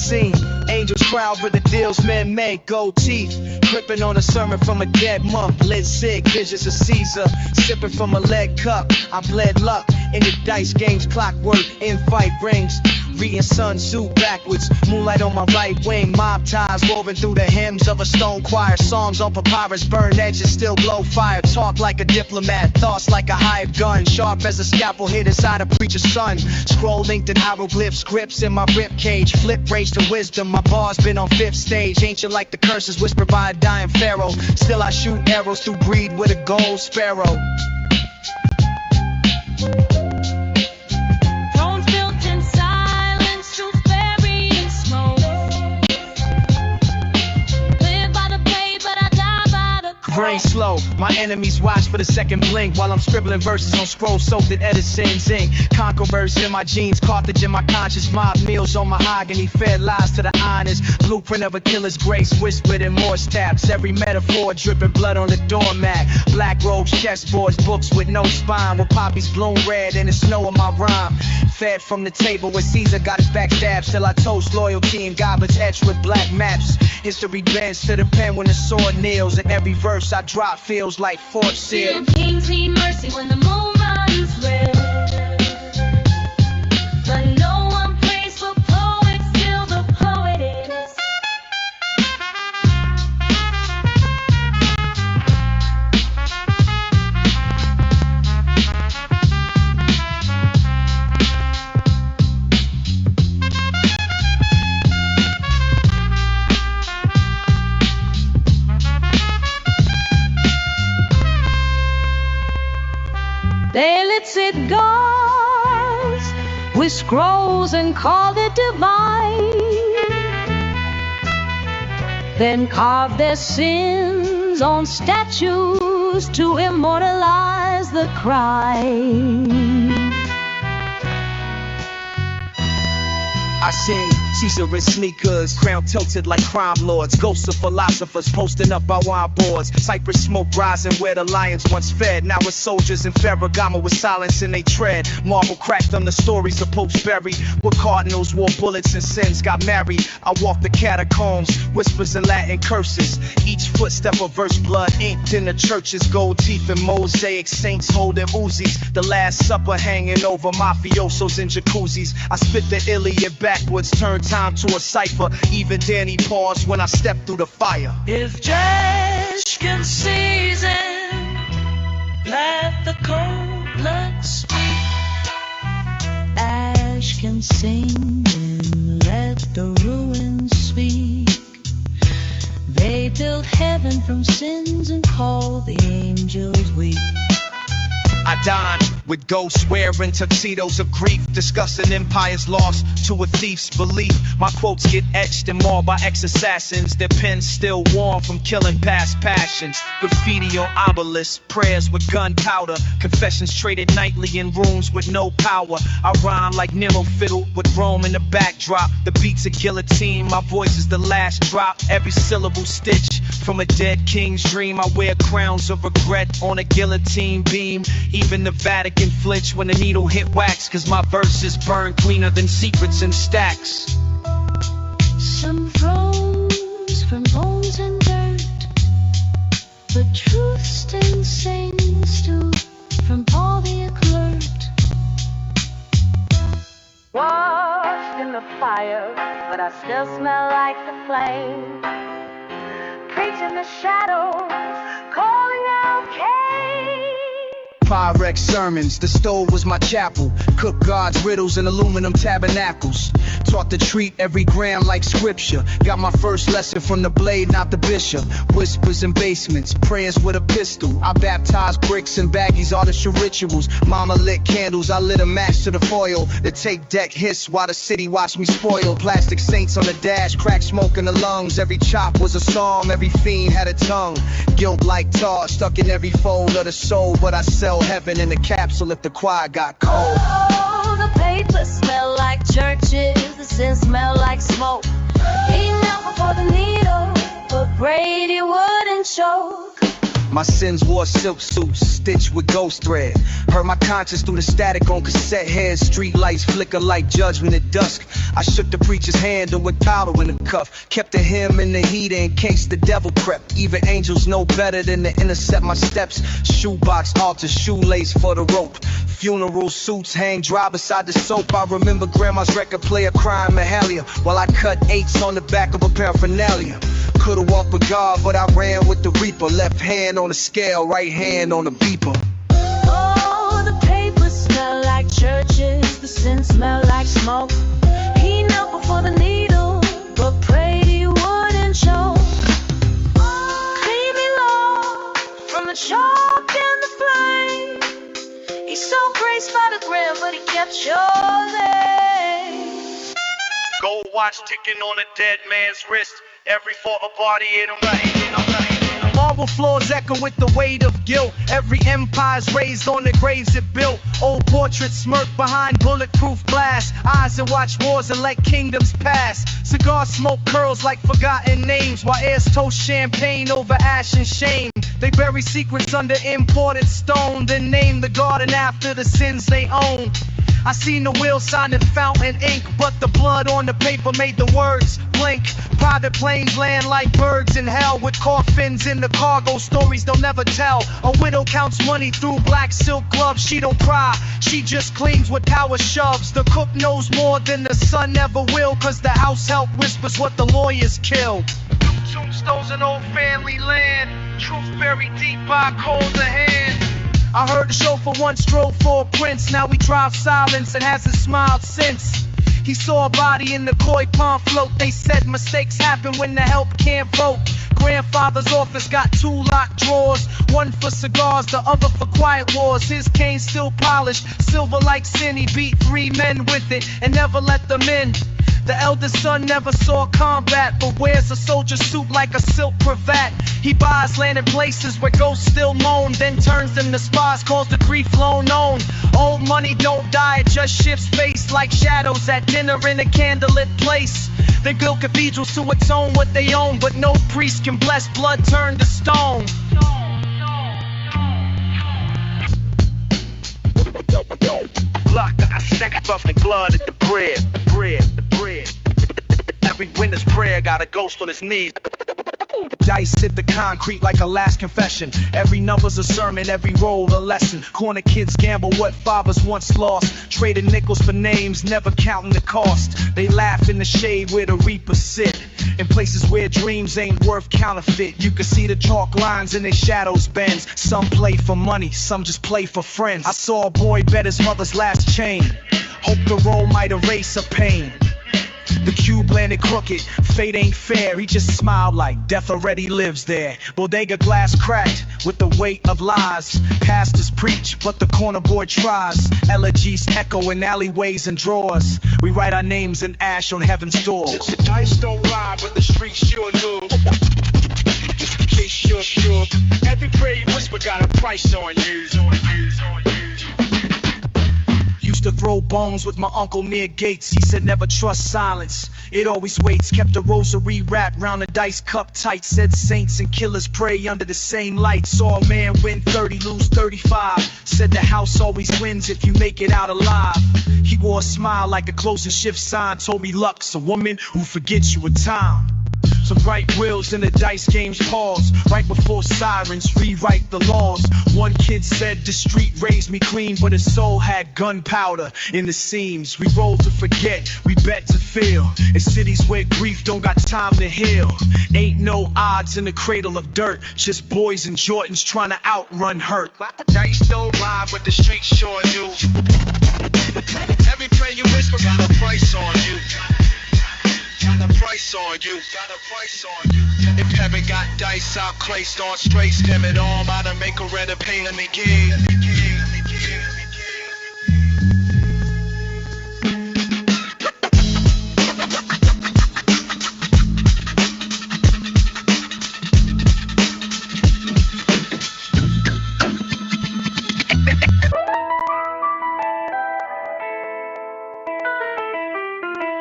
scene. Angels crowd for the deals men make. Gold teeth, gripping on a sermon from a dead monk. Lit sick, visions of Caesar, sipping from a lead cup. I bled luck in the dice games, clockwork, in-fight rings. Reading Sun Tzu backwards, moonlight on my right wing. Mob ties woven through the hymns of a stone choir. Songs on papyrus, burn edges, still blow fire. Talk like a diplomat, thoughts like a hired gun. Sharp as a scalpel hit inside a preacher's son. Scroll inked in hieroglyphs, scripts in my rib cage. Flip rage to wisdom, my bar's been on fifth stage. Ancient like the curses whispered by a dying pharaoh. Still I shoot arrows through greed with a gold sparrow. Brain slow, my enemies watch for the second blink while I'm scribbling verses on scrolls soaked in Edison's ink. Conquerors in my genes, Carthage in my conscience. Mob meals on mahogany, fed lies to the honest. Blueprint of a killer's grace, whispered in Morse taps. Every metaphor dripping blood on the doormat. Black robes, chessboards, books with no spine. With poppies bloom red in the snow of my rhyme. Fed from the table where Caesar got his backstab. Still I toast loyalty and goblets etched with black maps. History bends to the pen when the sword kneels. And every verse I drop feels like Fort Seal. Kings need mercy when the moon runs red. But no one prays for poets, still the poet is. They lit cigars with scrolls and called it divine. Then carved their sins on statues to immortalize the crime. I sing Caesar in sneakers, crown tilted like crime lords. Ghosts of philosophers posting up by wine boards. Cypress smoke rising where the lions once fed. Now it's soldiers in Ferragamo with silence in they tread. Marble cracked on the stories of Popes buried. Where cardinals wore bullets and sins got married. I walk the catacombs, whispers in Latin curses. Each footstep a verse blood inked in the churches. Gold teeth and mosaic saints holding Uzis. The Last Supper hanging over mafiosos in jacuzzis. I spit the Iliad backwards, turn time to a cipher. Even Danny paused when I stepped through the fire. If J.G. can season, let the cold blood speak. Ash can sing and let the ruins speak. They built heaven from sins and call the angels weak. I dine with ghosts wearing tuxedos of grief, discussing empires lost to a thief's belief. My quotes get etched and mauled by ex-assassins, their pens still warm from killing past passions. Graffiti on obelisks, prayers with gunpowder, confessions traded nightly in rooms with no power. I rhyme like Nero fiddle with Rome in the backdrop. The beat's a guillotine, my voice is the last drop. Every syllable stitch from a dead king's dream. I wear crowns of regret on a guillotine beam. Even the Vatican flinch when the needle hit wax, cause my verses burn cleaner than secrets in stacks. Some froze from bones and dirt, but truth still sings too from all the alert. Washed in the fire, but I still smell like the flame. Preaching the shadows, calling out Cain. Pyrex sermons, the stove was my chapel. Cooked God's riddles in aluminum tabernacles. Taught to treat every gram like scripture. Got my first lesson from the blade, not the bishop. Whispers in basements, prayers with a pistol. I baptized bricks and baggies, artificial rituals. Mama lit candles, I lit a match to the foil. The tape deck hiss while the city watched me spoil. Plastic saints on the dash, crack smoke in the lungs. Every chop was a psalm, every fiend had a tongue. Guilt like tar, stuck in every fold of the soul. But I sell heaven in the capsule if the choir got cold. Oh, the paper smell like churches, the sin smell like smoke. He knelt before the needle, but Brady wouldn't choke. My sins wore silk suits, stitched with ghost thread. Heard my conscience through the static on cassette heads. Street lights flicker like judgment at dusk. I shook the preacher's hand and with powder in the cuff. Kept the hymn in the heater in case the devil crept. Even angels know better than to intercept my steps. Shoebox, altar, shoelace for the rope. Funeral suits hang dry beside the soap. I remember grandma's record player crying Mahalia while I cut eights on the back of a paraphernalia. Could've walked with God, but I ran with the reaper. Left hand on the scale, right hand on the beeper. Oh, the papers smell like churches, the sin smell like smoke. He knelt before the needle, but prayed he wouldn't choke. Clean me, Lord, from the chalk and the flame. He saw grace by the gram, but he kept your name. Gold watch ticking on a dead man's wrist. Every for a body in a right. Marble floors echo with the weight of guilt. Every empire's raised on the graves it built. Old portraits smirk behind bulletproof glass. Eyes that watch wars and let kingdoms pass. Cigar smoke curls like forgotten names, while heirs toast champagne over ash and shame. They bury secrets under imported stone, then name the garden after the sins they own. I seen the wheel signed in fountain ink, but the blood on the paper made the words blink. Private planes land like birds in hell, with coffins in the cargo, stories they'll never tell. A widow counts money through black silk gloves. She don't cry, she just cleans what power shoves. The cook knows more than the son ever will, cause the house help whispers what the lawyers killed. Tombstones in old family land, truth buried deep by colder hand. I heard the chauffeur once drove for a prince. Now he drives silence and hasn't smiled since. He saw a body in the koi pond float. They said mistakes happen when the help can't vote. Grandfather's office got 2 locked drawers, one for cigars, the other for quiet wars. His cane still polished, silver like sin. He beat 3 men with it and never let them in. The eldest son never saw combat, but wears a soldier suit like a silk cravat. He buys land in places where ghosts still moan, then turns them to spies, calls the grief loan known. Old money don't die, it just shifts face like shadows at dinner in a candlelit place. They build cathedrals to atone what they own, but no priest can bless blood turned to stone. Block, I stack up the blood at the bread. Every winter's prayer got a ghost on his knees. Dice hit the concrete like a last confession. Every number's a sermon, every roll a lesson. Corner kids gamble what fathers once lost, trading nickels for names, never counting the cost. They laugh in the shade where the reapers sit, in places where dreams ain't worth counterfeit. You can see the chalk lines and their shadows bends. Some play for money, some just play for friends. I saw a boy bet his mother's last chain, hope the roll might erase her pain. The cube landed crooked, fate ain't fair. He just smiled like death already lives there. Bodega glass cracked with the weight of lies. Pastors preach, but the corner boy tries. Elegies echo in alleyways and drawers. We write our names in ash on heaven's door. The dice don't lie, but the streets sure do. Just in case you're sure, every prayer you whisper got a price on you. Used to throw bones with my uncle near gates. He said never trust silence, it always waits. Kept a rosary wrapped round the dice cup tight. Said saints and killers pray under the same light. Saw a man win 30, lose 35. Said the house always wins if you make it out alive. He wore a smile like a closing shift sign. Told me luck's a woman who forgets you a time. Some bright wheels in the dice games pause. Right before sirens rewrite the laws. One kid said the street raised me clean, but his soul had gunpowder in the seams. We roll to forget, we bet to feel. In cities where grief don't got time to heal. Ain't no odds in the cradle of dirt, just boys in Jordans trying to outrun hurt. Dice don't lie, but the streets sure do. Every prayer you whisper got a price on you. Got a price on you. Got a price on you. If heaven got dice out, placed on straight, stem it on, out and make a red a pain in the game.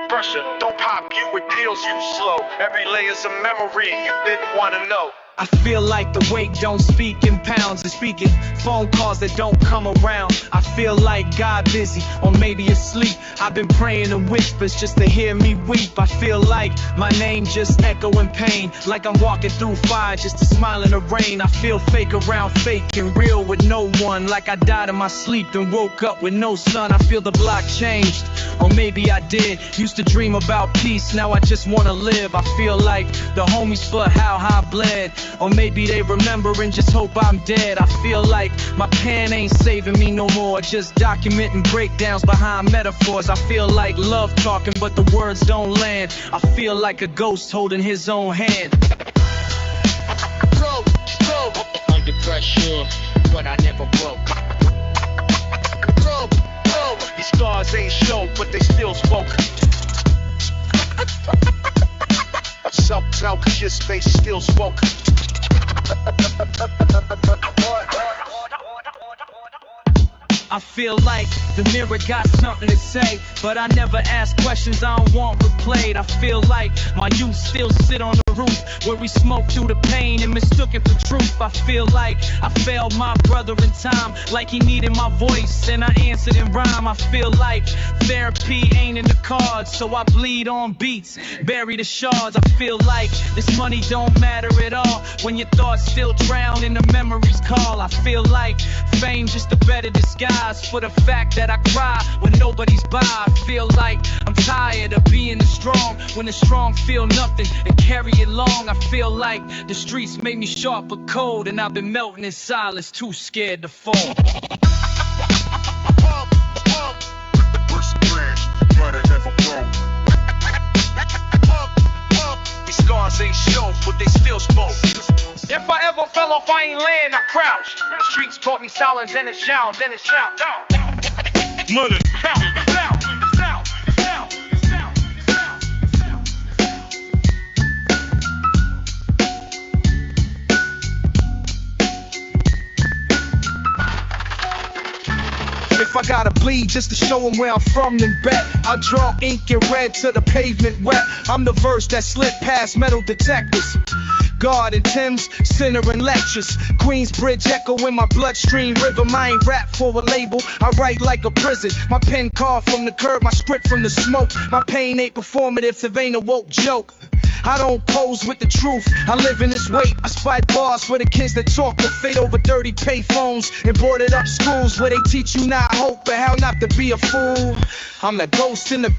Pressure, don't pop you with deals you slow. Every layer's a memory you didn't want to know. I feel like the weight don't speak in pounds, it's speaking phone calls that don't come around. I feel like God busy, or maybe asleep. I've been praying in whispers just to hear me weep. I feel like my name just echoing pain, like I'm walking through fire just to smile in the rain. I feel fake around fake and real with no one, like I died in my sleep and woke up with no sun. I feel the block changed, or maybe I did. Used to dream about peace, now I just wanna live. I feel like the homies for how I bled, or maybe they remember and just hope I'm dead. I feel like my pen ain't saving me no more, just documenting breakdowns behind metaphors. I feel like love talking but the words don't land. I feel like a ghost holding his own hand. Under pressure, but I never broke. These scars ain't show, but they still spoke. Self-conscious space still spoke. I feel like the mirror got something to say, but I never ask questions I don't want replayed. I feel like my youth still sit on the roof where we smoke through the pain and mistook it for truth. I feel like I failed my brother in time, like he needed my voice and I answered in rhyme. I feel like therapy ain't in the cards, so I bleed on beats, bury the shards. I feel like this money don't matter at all when your thoughts still drown in the memories call. I feel like fame just a better disguise for the fact that I cry when nobody's by. I feel like I'm tired of being the strong when the strong feel nothing and carry it long. I feel like the streets made me sharp but cold, and I've been melting in silence, too scared to fall. These scars ain't show, but they still spoke. If I ever fell off, I ain't laying, I crouched. The streets taught me silence, then it shout, then it shout. Mother, if I gotta bleed just to show them where I'm from, then bet I draw ink and red to the pavement wet. I'm the verse that slid past metal detectors. God and Tim's, sinner and lectures. Queensbridge echo in my bloodstream rhythm. I ain't rap for a label, I write like a prison. My pen carved from the curb, my script from the smoke. My pain ain't performative, it ain't a woke joke. I don't pose with the truth, I live in this weight. I spite bars for the kids that talk or fade over dirty payphones and boarded up schools where they teach you not hope but how not to be a fool. I'm the ghost in the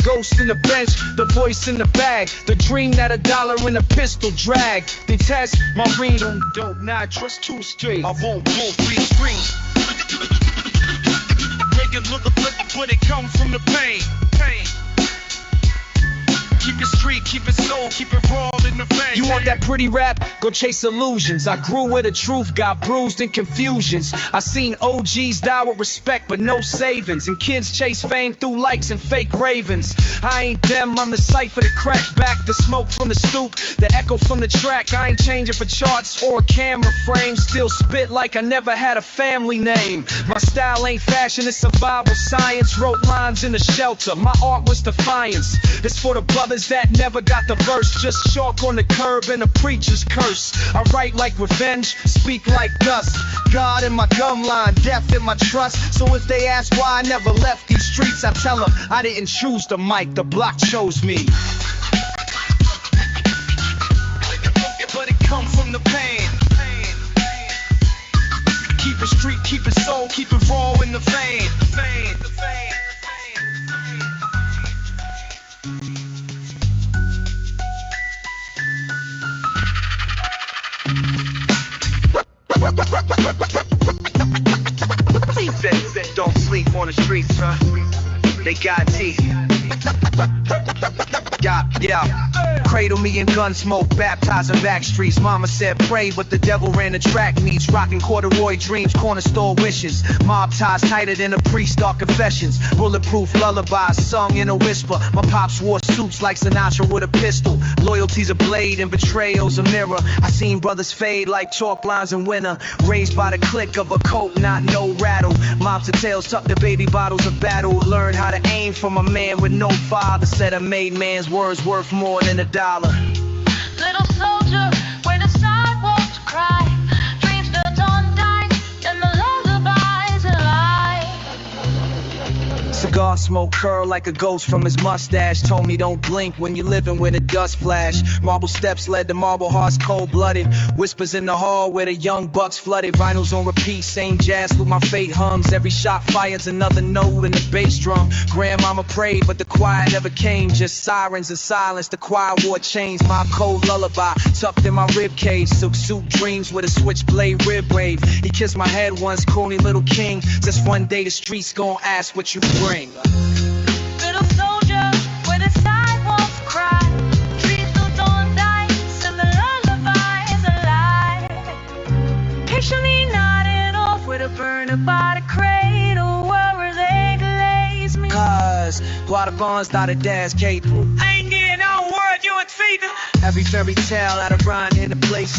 bench, the voice in the bag, the dream that $1 in a pistol drag. They test my read on dope, now I trust too straight. I won't go free screens. Make it look but it comes from the pain. Keep it street, keep it soul, keep it raw in the vein. You want that pretty rap? Go chase illusions. I grew with the truth, got bruised in confusions. I seen OGs die with respect but no savings, and kids chase fame through likes and fake ravens. I ain't them, I'm the cipher that crack back, the smoke from the stoop, the echo from the track. I ain't changing for charts or a camera frame, still spit like I never had a family name. My style ain't fashion, it's survival science. Wrote lines in the shelter, my art was defiance. It's for the brothers that never got the verse, just chalk on the curb and a preacher's curse. I write like revenge, speak like dust. God in my gum line, death in my trust. So if they ask why I never left these streets, I tell them I didn't choose the mic, the block chose me. But it come from the pain. Keep it street, keep it soul, keep it raw in the vein. Don't sleep on the streets, huh? They got teeth. Yeah. Cradle me in gun smoke, baptized in back streets. Mama said pray, but the devil ran the track meets. Rocking corduroy dreams, corner store wishes. Mob ties tighter than a priest, dark confessions. Bulletproof lullabies sung in a whisper. My pops wore suits like Sinatra with a pistol. Loyalty's a blade and betrayal's a mirror. I seen brothers fade like chalk lines in winter. Raised by the click of a coat, not no rattle. Moms and tails tuck the baby bottles of battle. Learn how to aim from a man with no father. Said a made man's words worth more than $1. Little soldier, where the sidewalks smoke curl like a ghost from his mustache. Told me don't blink when you're living with a dust flash. Marble steps led to marble hearts, cold-blooded. Whispers in the hall where the young bucks flooded. Vinyls on repeat, same jazz with my fate hums. Every shot fires another note in the bass drum. Grandmama prayed, but the choir never came. Just sirens and silence, the choir wore chains. My cold lullaby tucked in my rib cage. Silk suit dreams with a switchblade rib wave. He kissed my head once, corny little king. Just one day the streets gon' ask what you bring. Little soldier, where the sidewalks cry. Trees built on dice and the lullaby is alive. Patiently nodding off with a burner by the cradle. Where they glaze me. Cause Guadabon's not a dance cable. I ain't getting no word, you and fever. Every fairy tale out of rhyme in the place.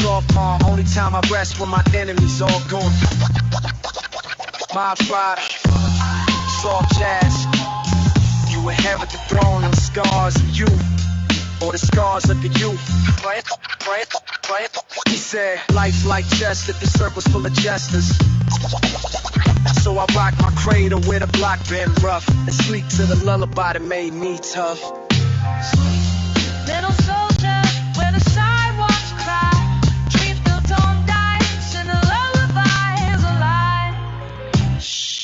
Soft palm, only time I rest when my enemies all gone. My pride, soft jazz. You inherit the throne and the scars of youth, or the scars of the youth. He said, life's like chess if the circle's full of jesters. So I rock my cradle with a block been rough and sleep to the lullaby that made me tough. Little soldier, where the sidewalks cry. Trees built on dice and the lullaby is alive. Shh.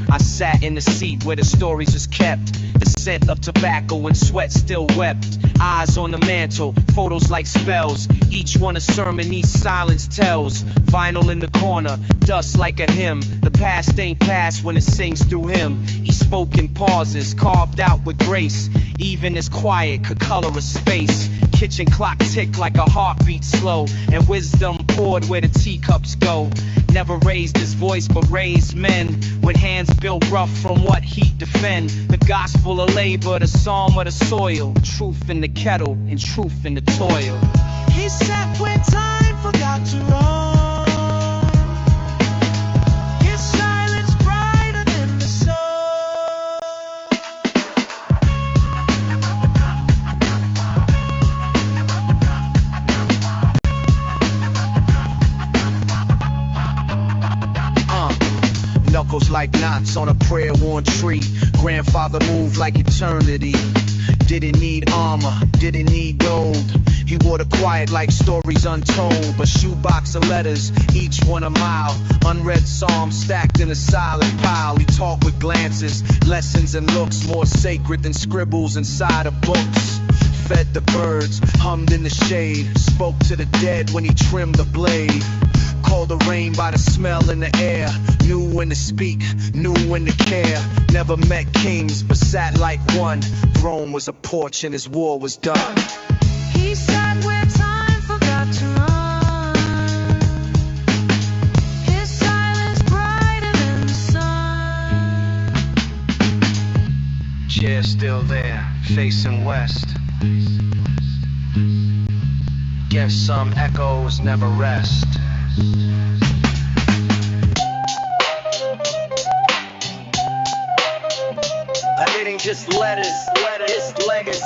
I sat in the seat where the stories was kept. The scent of tobacco and sweat still wept. Eyes on the mantle, photos like spells. Each one a sermon, each silence tells. Vinyl in the corner, dust like a hymn. The past ain't past when it sings through him. He spoke in pauses, carved out with grace. Even as quiet could color a space. Kitchen clock ticked like a heartbeat slow. And wisdom poured where the teacups go. Never raised his voice but raised men. With hands built rough from what he'd defend. The gospel of labor, the psalm of the soil. Truth in the kettle and truth in the toil. He sat where time forgot to run. His silence brighter than the sun. Knuckles like knots on a prayer-worn tree. Grandfather moved like eternity. Didn't need armor, didn't need gold. He wore the quiet like stories untold. A shoebox of letters, each one a mile. Unread psalms stacked in a silent pile. He talked with glances, lessons and looks. More sacred than scribbles inside of books. Fed the birds, hummed in the shade. Spoke to the dead when he trimmed the blade. Called the rain by the smell in the air. Knew when to speak, knew when to care. Never met kings, but sat like one. Throne was a porch and his war was done. He sat where time forgot to run. His silence brighter than the sun. Chair still there, facing west. Guess some echoes never rest. I didn't just letters, it's legacy.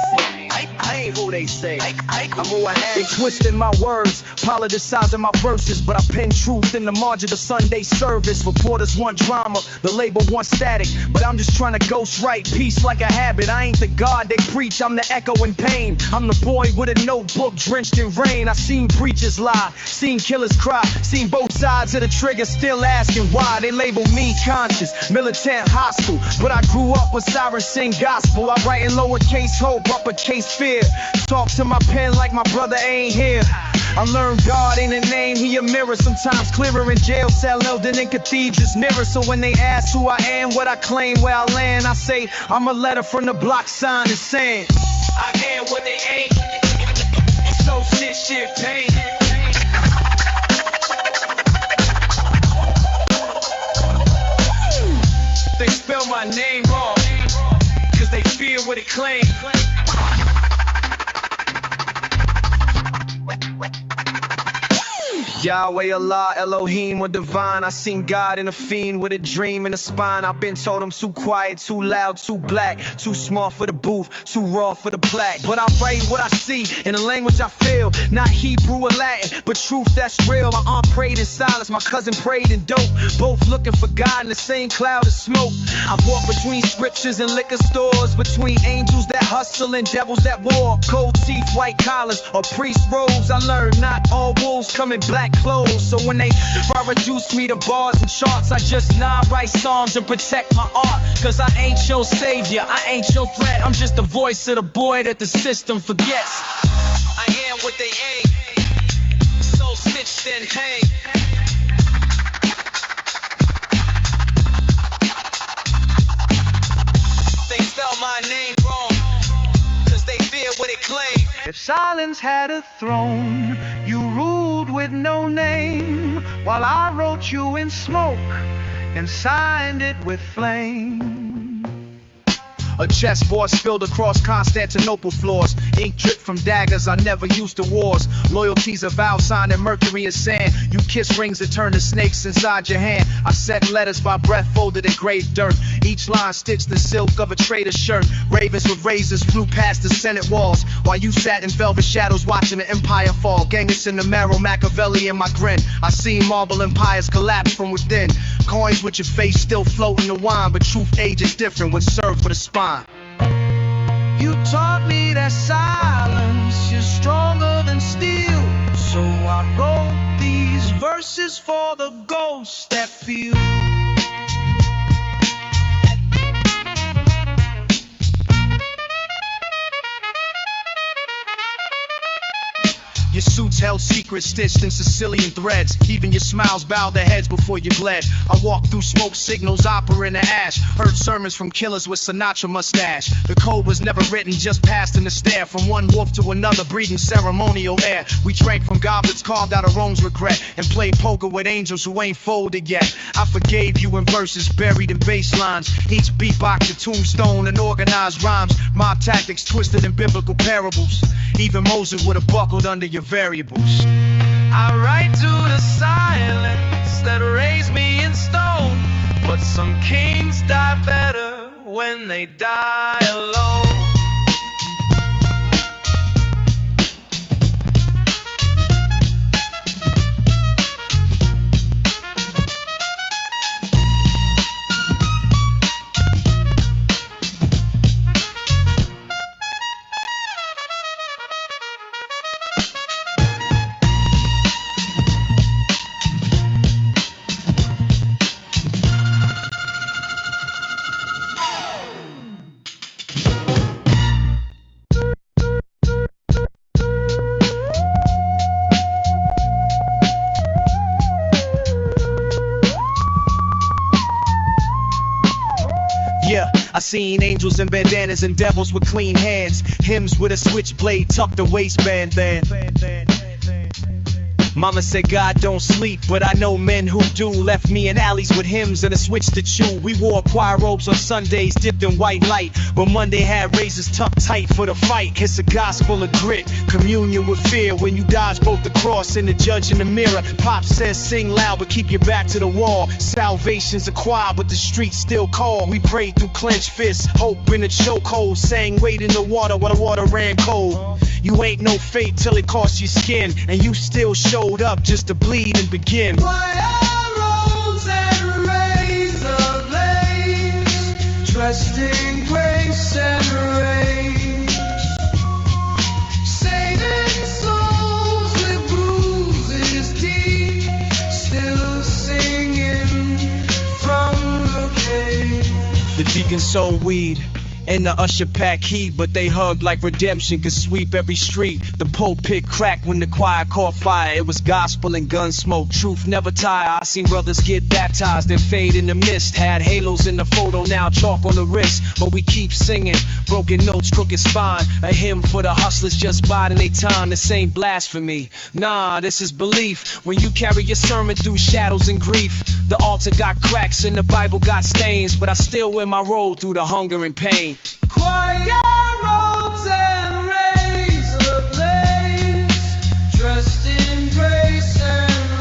I ain't who they say, I'm who I am. They twisted my words, politicizing my verses, but I pen truth in the margin of Sunday service. Reporters want drama, the label wants static, but I'm just trying to ghost write peace like a habit. I ain't the God they preach, I'm the echo in pain. I'm the boy with a notebook drenched in rain. I seen preachers lie, seen killers cry, seen both sides of the trigger, still asking why. They label me conscious, militant, hostile, but I grew up with sirens sing gospel. I write in lowercase hope, uppercase fear. Talk to my pen like my brother ain't here. I learned God ain't a name, he a mirror. Sometimes clearer in jail cell than in cathedrals mirror. So when they ask who I am, what I claim, where I land, I say I'm a letter from the block sign and saying I am what they ain't. So shit pain. They spell my name wrong, cause they fear what it claims. Yahweh, Allah, Elohim, or divine. I seen God in a fiend with a dream in the spine. I've been told I'm too quiet, too loud, too black, too smart for the booth, too raw for the black. But I write what I see in the language I feel, not Hebrew or Latin, but truth that's real. My aunt prayed in silence, my cousin prayed in dope, both looking for God in the same cloud of smoke. I've walked between scriptures and liquor stores, between angels that hustle and devils that war. Cold teeth, white collars, or priest robes. I learned not all wolves come in black clothes. So when they try to reduce me to bars and charts, I just nod, write songs and protect my art. Cause I ain't your savior, I ain't your threat. I'm just the voice of the boy that the system forgets. I am what they ain't, so stitched and hang. They spell my name wrong, cause they fear what it claims. If silence had a throne, you ruled with no name, while I wrote you in smoke and signed it with flame. A chessboard spilled across Constantinople floors. Ink dripped from daggers I never used to wars. Loyalty's a vow signed in mercury and sand. You kiss rings that turn to snakes inside your hand. I set letters by breath folded in gray dirt. Each line stitched the silk of a trader's shirt. Ravens with razors flew past the Senate walls, while you sat in velvet shadows watching the empire fall. Genghis in the marrow, Machiavelli in my grin. I seen marble empires collapse from within. Coins with your face still floating the wine, but truth ages different when served with a spine. You taught me that silence is stronger than steel, so I wrote these verses for the ghosts that feel. Your suits held secrets stitched in Sicilian threads. Even your smiles bowed their heads before you bled. I walked through smoke signals, opera in the ash. Heard sermons from killers with Sinatra mustache. The code was never written, just passed in the stare. From one wolf to another, breathing ceremonial air. We drank from goblets carved out of Rome's regret, and played poker with angels who ain't folded yet. I forgave you in verses buried in bass lines. Each beatbox a tombstone and organized rhymes. Mob tactics twisted in biblical parables. Even Moses would have buckled under your variables. I write to the silence that raised me in stone, but some kings die better when they die alone. I seen angels in bandanas and devils with clean hands. Hymns with a switchblade tucked the waistband then. Mama said God don't sleep, but I know men who do. Left me in alleys with hymns and a switch to chew. We wore choir robes on Sundays dipped in white light, but Monday had razors tucked tight for the fight. It's a gospel of grit, communion with fear. When you dodge both the cross and the judge in the mirror. Pop says sing loud but keep your back to the wall. Salvation's a choir but the streets still call. We prayed through clenched fists, hope in a chokehold. Sang wait in the water while the water ran cold. You ain't no fate till it costs your skin, and you still showed up just to bleed and begin. Robes and razor blades, dressed in grace and rage, saving souls with bruises deep, still singing from the cage. The deacon sold weed and the usher pack heat, but they hugged like redemption could sweep every street. The pulpit cracked when the choir caught fire. It was gospel and gun smoke, truth never tire. I seen brothers get baptized and fade in the mist. Had halos in the photo, now chalk on the wrist. But we keep singing, broken notes, crooked spine. A hymn for the hustlers just biding their time. This ain't blasphemy, nah, this is belief. When you carry your sermon through shadows and grief. The altar got cracks and the Bible got stains, but I still wear my robe through the hunger and pain. Choir robes and razor blades, dressed in grace and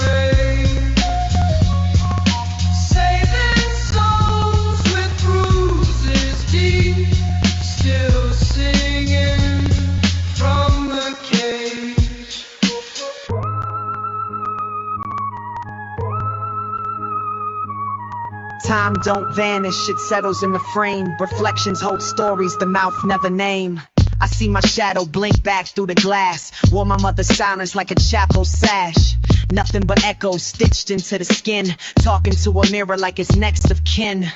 Time don't vanish, it settles in refrain. Reflections hold stories the mouth never name. I see my shadow blink back through the glass. Wore my mother's silence like a chapel sash. Nothing but echoes stitched into the skin. Talking to a mirror like it's next of kin.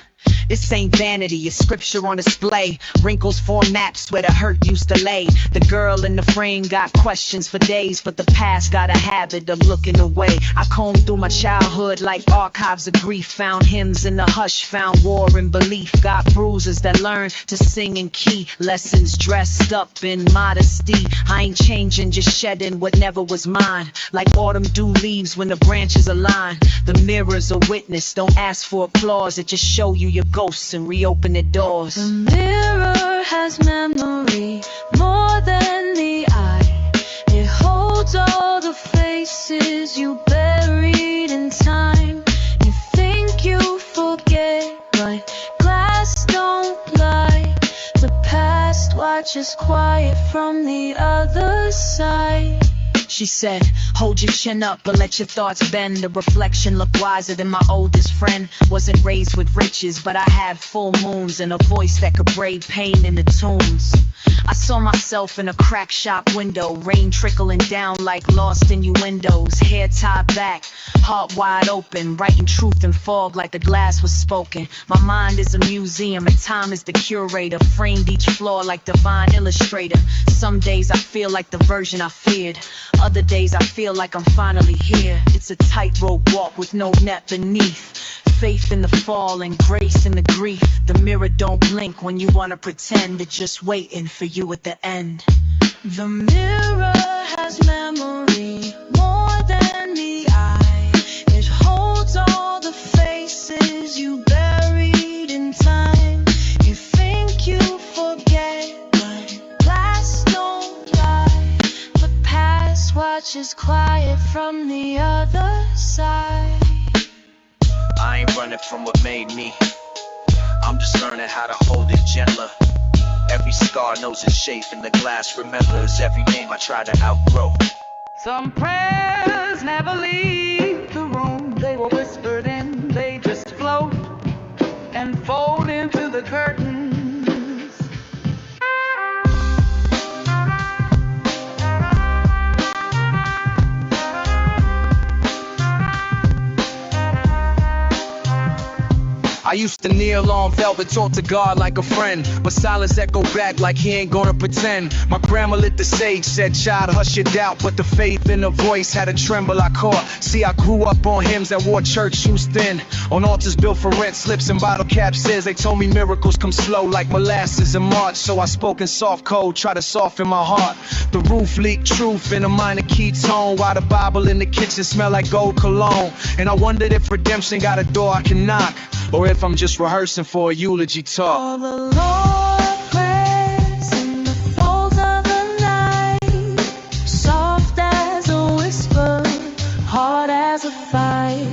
This ain't vanity, it's scripture on display. Wrinkles form maps where the hurt used to lay. The girl in the frame got questions for days, but the past got a habit of looking away. I combed through my childhood like archives of grief. Found hymns in the hush, found war and belief. Got bruises that learned to sing in key. Lessons dressed up in modesty. I ain't changing, just shedding what never was mine. Like autumn dew leaves when the branches align. The mirror's a witness, don't ask for applause. It just show you your ghosts and reopen the doors. The mirror has memory more than the eye. It holds all the faces you buried in time. You think you forget, but glass don't lie. The past watches quiet from the other side. She said, hold your chin up, but let your thoughts bend. The reflection looked wiser than my oldest friend. Wasn't raised with riches, but I had full moons and a voice that could braid pain in the tunes. I saw myself in a crack shop window, rain trickling down like lost innuendos. Hair tied back, heart wide open, writing truth in fog like the glass was spoken. My mind is a museum and time is the curator, framed each floor like divine illustrator. Some days I feel like the version I feared. Other days I feel like I'm finally here. It's a tightrope walk with no net beneath. Faith in the fall and grace in the grief. The mirror don't blink when you wanna pretend. It's just waiting for you at the end. The mirror has memory more than the eye. It holds all the faces you buried in time. You think you forget, but glass don't lie. The past watches quiet from the other side. I ain't running from what made me. I'm just learning how to hold it gentler. Every scar knows its shape and the glass remembers every name I try to outgrow. Some prayers never leave the room. They were whispered in, they just float and fold into the curtains. I used to kneel on velvet, talk to God like a friend, but silence echo back like he ain't gonna pretend. My grandma lit the sage, said, child, hush your doubt, but the faith in her voice had a tremble I caught. See, I grew up on hymns that wore church shoes thin, on altars built for rent, slips and bottle caps says. They told me miracles come slow like molasses in March, so I spoke in soft code, try to soften my heart. The roof leaked truth in a minor key tone, while the Bible in the kitchen smelled like gold cologne. And I wondered if redemption got a door I can knock, or if I'm just rehearsing for a eulogy talk. All the Lord prays in the folds of the night, soft as a whisper, hard as a fight.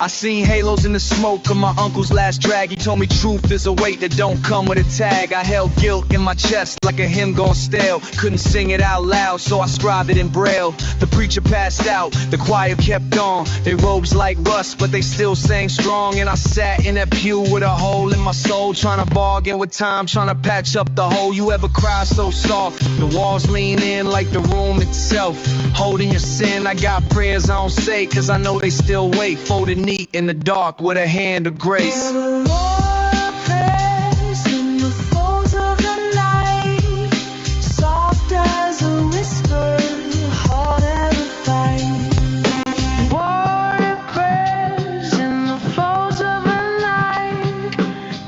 I seen halos in the smoke of my uncle's last drag. He told me truth is a weight that don't come with a tag. I held guilt in my chest like a hymn gone stale. Couldn't sing it out loud, so I scribed it in braille. The preacher passed out, the choir kept on. They robes like rust, but they still sang strong. And I sat in that pew with a hole in my soul, trying to bargain with time, trying to patch up the hole. You ever cry so soft, the walls lean in like the room itself? Holding your sin, I got prayers I don't say, cause I know they still wait, folded neat in the dark with a hand of grace. All the Lord prays in the folds of the night, soft as a whisper, hard as a fight. Warrior prayers in the folds of the night,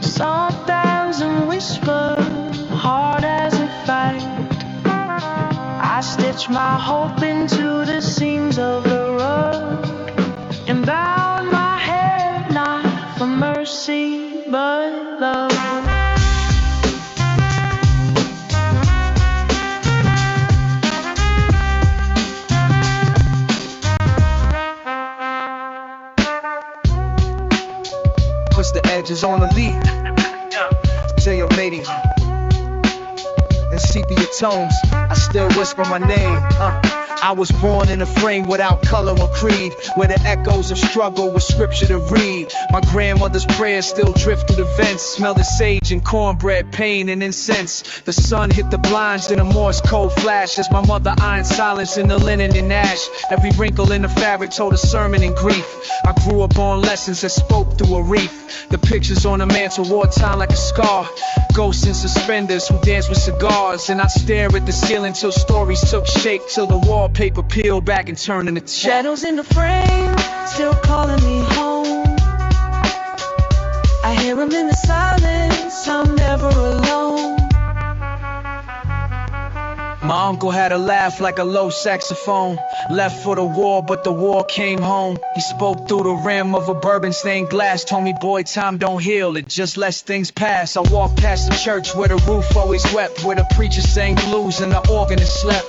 Soft as a whisper, hard as a fight. I stitch my hope into the seams of the rug and bowed my head, not for mercy, but love. Push the edges on the lead. Tell your lady in sepia tones, I still whisper my name. I was born in a frame without color or creed, where the echoes of struggle with scripture to read. My grandmother's prayers still drift through the vents, smell the sage and cornbread, pain and incense. The sun hit the blinds in a Morse code flash as my mother ironed silence in the linen and ash. Every wrinkle in the fabric told a sermon in grief. I grew up on lessons that spoke through a reef. The pictures on the mantle wore time like a scar. Ghosts in suspenders who dance with cigars. And I stare at the ceiling till stories took shape, till the wallpaper peeled back and turned into shadows in the frame, still calling me home. I hear them in the silence, I'm never alone. My uncle had a laugh like a low saxophone. Left for the war, but the war came home. He spoke through the rim of a bourbon-stained glass. Told me, boy, time don't heal, it just lets things pass. I walked past the church where the roof always wept, where the preacher sang blues and the organist slept.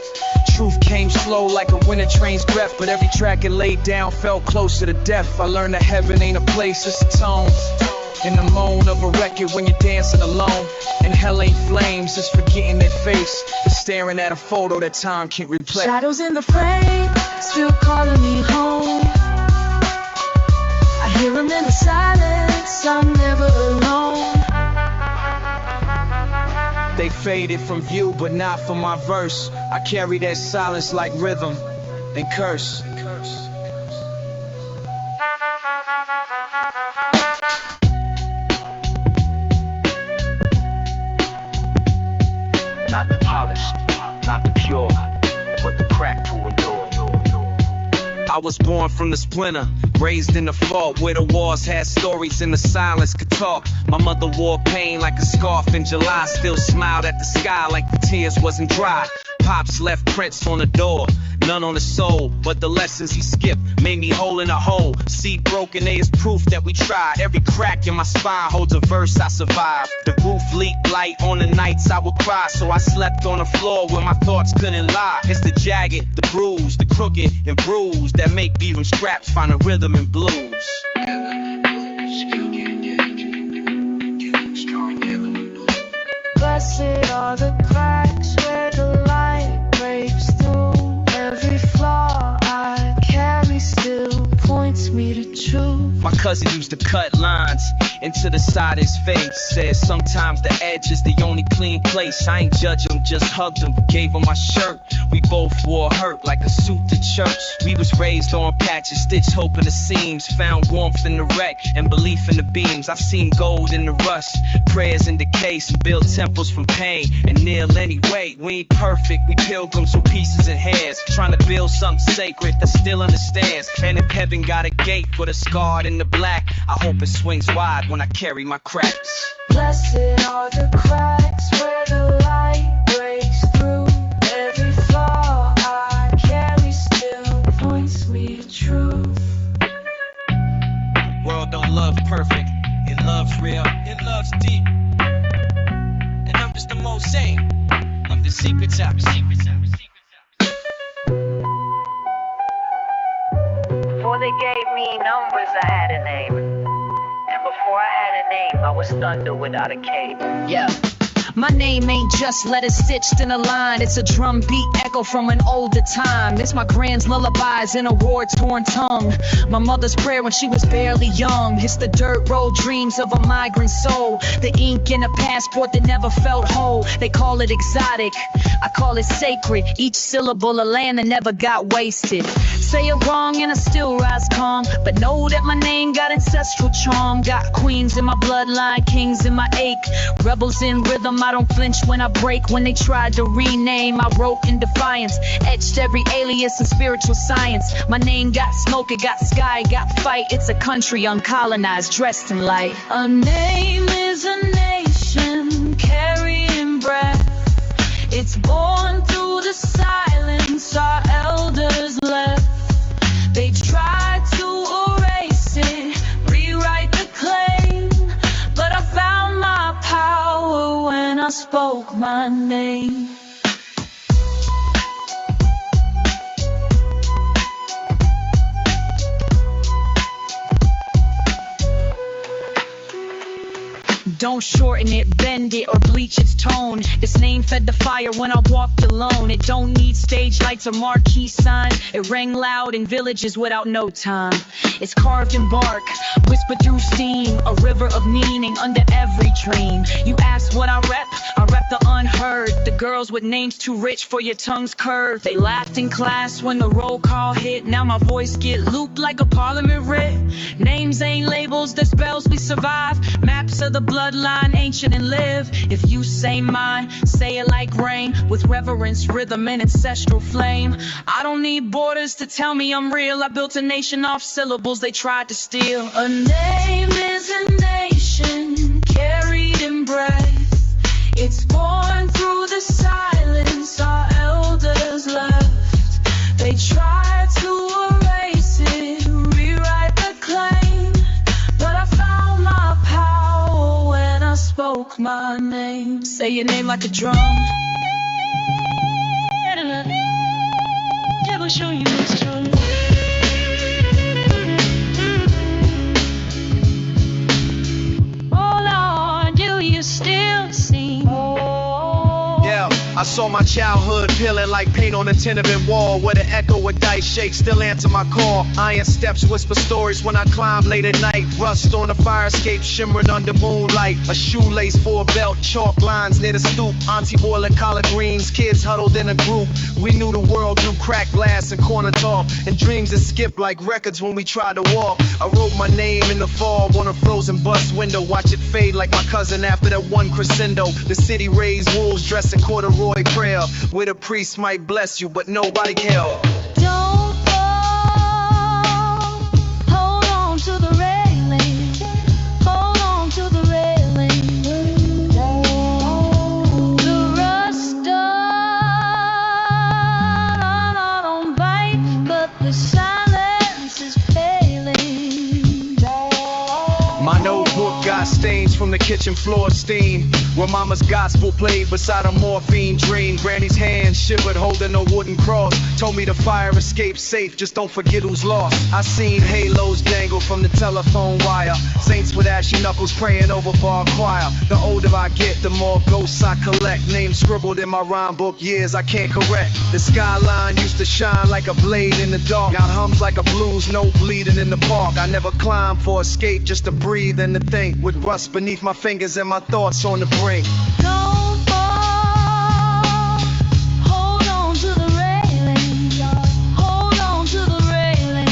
Truth came slow like a winter train's breath, but every track it laid down felt closer to death. I learned that heaven ain't a place, it's a tone. In the moan of a record when you're dancing alone. And hell ain't flames, it's forgetting their face. It's staring at a photo that time can't replace. Shadows in the frame, still calling me home. I hear them in the silence, I'm never alone. They faded from view, but not from my verse. I carry that silence like rhythm and curse. Not the polished, not the pure, but the crack to endure. I was born from the splinter, raised in the fort where the walls had stories and the silence could talk. My mother wore pain like a scarf in July, still smiled at the sky like the tears wasn't dry. Pops left prints on the door, none on the soul, but the lessons he skipped made me whole in a hole. Seed broken, they is proof that we tried. Every crack in my spine holds a verse I survived. The roof leaked light on the nights I would cry, so I slept on the floor where my thoughts couldn't lie. It's the jagged, the bruised, the crooked and bruised that make beating straps find a rhythm and blues. Blessed are the cracks where the light breaks through. Every flaw I carry still points me to truth. My cousin used to cut lines into the side of his face. Said sometimes the edge is the only clean place. I ain't judge him, just hugged him, gave him my shirt. We both wore hurt like a suit to church. We was raised on patches, stitched hope in the seams. Found warmth in the wreck and belief in the beams. I've seen gold in the rust, prayers in the case, and build temples from pain and kneel anyway. We ain't perfect, we pilgrims with pieces and hairs, trying to build something sacred that still understands. And if heaven got a gate with a scarred in the black, I hope it swings wide when I carry my cracks. Blessed are the cracks where the light breaks through. Every flaw I carry still points me to truth. World don't love perfect, it loves real, it loves deep. And I'm just the mosaic, I'm the secret top. Before they gave me numbers, I had a name. And before I had a name, I was thunder without a cape. Yeah. My name ain't just letters stitched in a line. It's a drum beat echo from an older time. It's my grand's lullabies in a war-torn tongue. My mother's prayer when she was barely young. It's the dirt road dreams of a migrant soul. The ink in a passport that never felt whole. They call it exotic, I call it sacred. Each syllable a land that never got wasted. Say it wrong and I still rise calm, but know that my name got ancestral charm. Got queens in my bloodline, kings in my ache. Rebels in rhythm, I don't flinch when I break. When they tried to rename, I wrote in defiance. Etched every alias in spiritual science. My name got smoke, it got sky, got fight. It's a country uncolonized, dressed in light. A name is a nation carrying breath. It's born through the silence our elders left. They tried to erase it, rewrite the claim, but I found my power when I spoke my name. Don't shorten it, bend it, or bleach its tone. This name fed the fire when I walked alone. It don't need stage lights or marquee signs. It rang loud in villages without no time. It's carved in bark, whispered through steam, a river of meaning under every dream. You ask what I rep the unheard. The girls with names too rich for your tongue's curve. They laughed in class when the roll call hit. Now my voice get looped like a parliament writ. Names ain't labels, they're spells we survive. Maps of the bloodline, ancient and live. If you say mine, say it like rain, with reverence, rhythm, and ancestral flame. I don't need borders to tell me I'm real. I built a nation off syllables they tried to steal. A name is a nation, carried in breath. It's born through the silence our elders left. They tried to erase it, rewrite the claim, but I found my power when I spoke my name. Say your name like a drum. Yeah, we'll show you this drum. I saw my childhood peeling like paint on a tenement wall, where the echo of dice shake still answer my call. Iron steps whisper stories when I climb late at night. Rust on the fire escape shimmering under moonlight. A shoelace for a belt, chalk lines near the stoop. Auntie boiling collard greens, kids huddled in a group. We knew the world through cracked glass and corner talk, and dreams that skipped like records when we tried to walk. I wrote my name in the fog on a frozen bus window. Watch it fade like my cousin after that one crescendo. The city raised wolves dressed in corduroy prayer, where the priest might bless you, but nobody cared. Don't fall, hold on to the railing, hold on to the railing. The rust don't bite, but the silence is paling. My notebook got stains from the kitchen floor steam, where mama's gospel played beside a morphine dream. Granny's hand shivered holding a wooden cross, told me the fire escape safe, just don't forget who's lost. I seen halos dangle from the telephone wire, saints with ashy knuckles praying over bar choir. The older I get, the more ghosts I collect, names scribbled in my rhyme book, years I can't correct. The skyline used to shine like a blade in the dark, now hums like a blues note bleeding in the park. I never climbed for escape, just to breathe and to think, with rust beneath my fingers and my thoughts on the brink. Don't fall, hold on to the railing, hold on to the railing.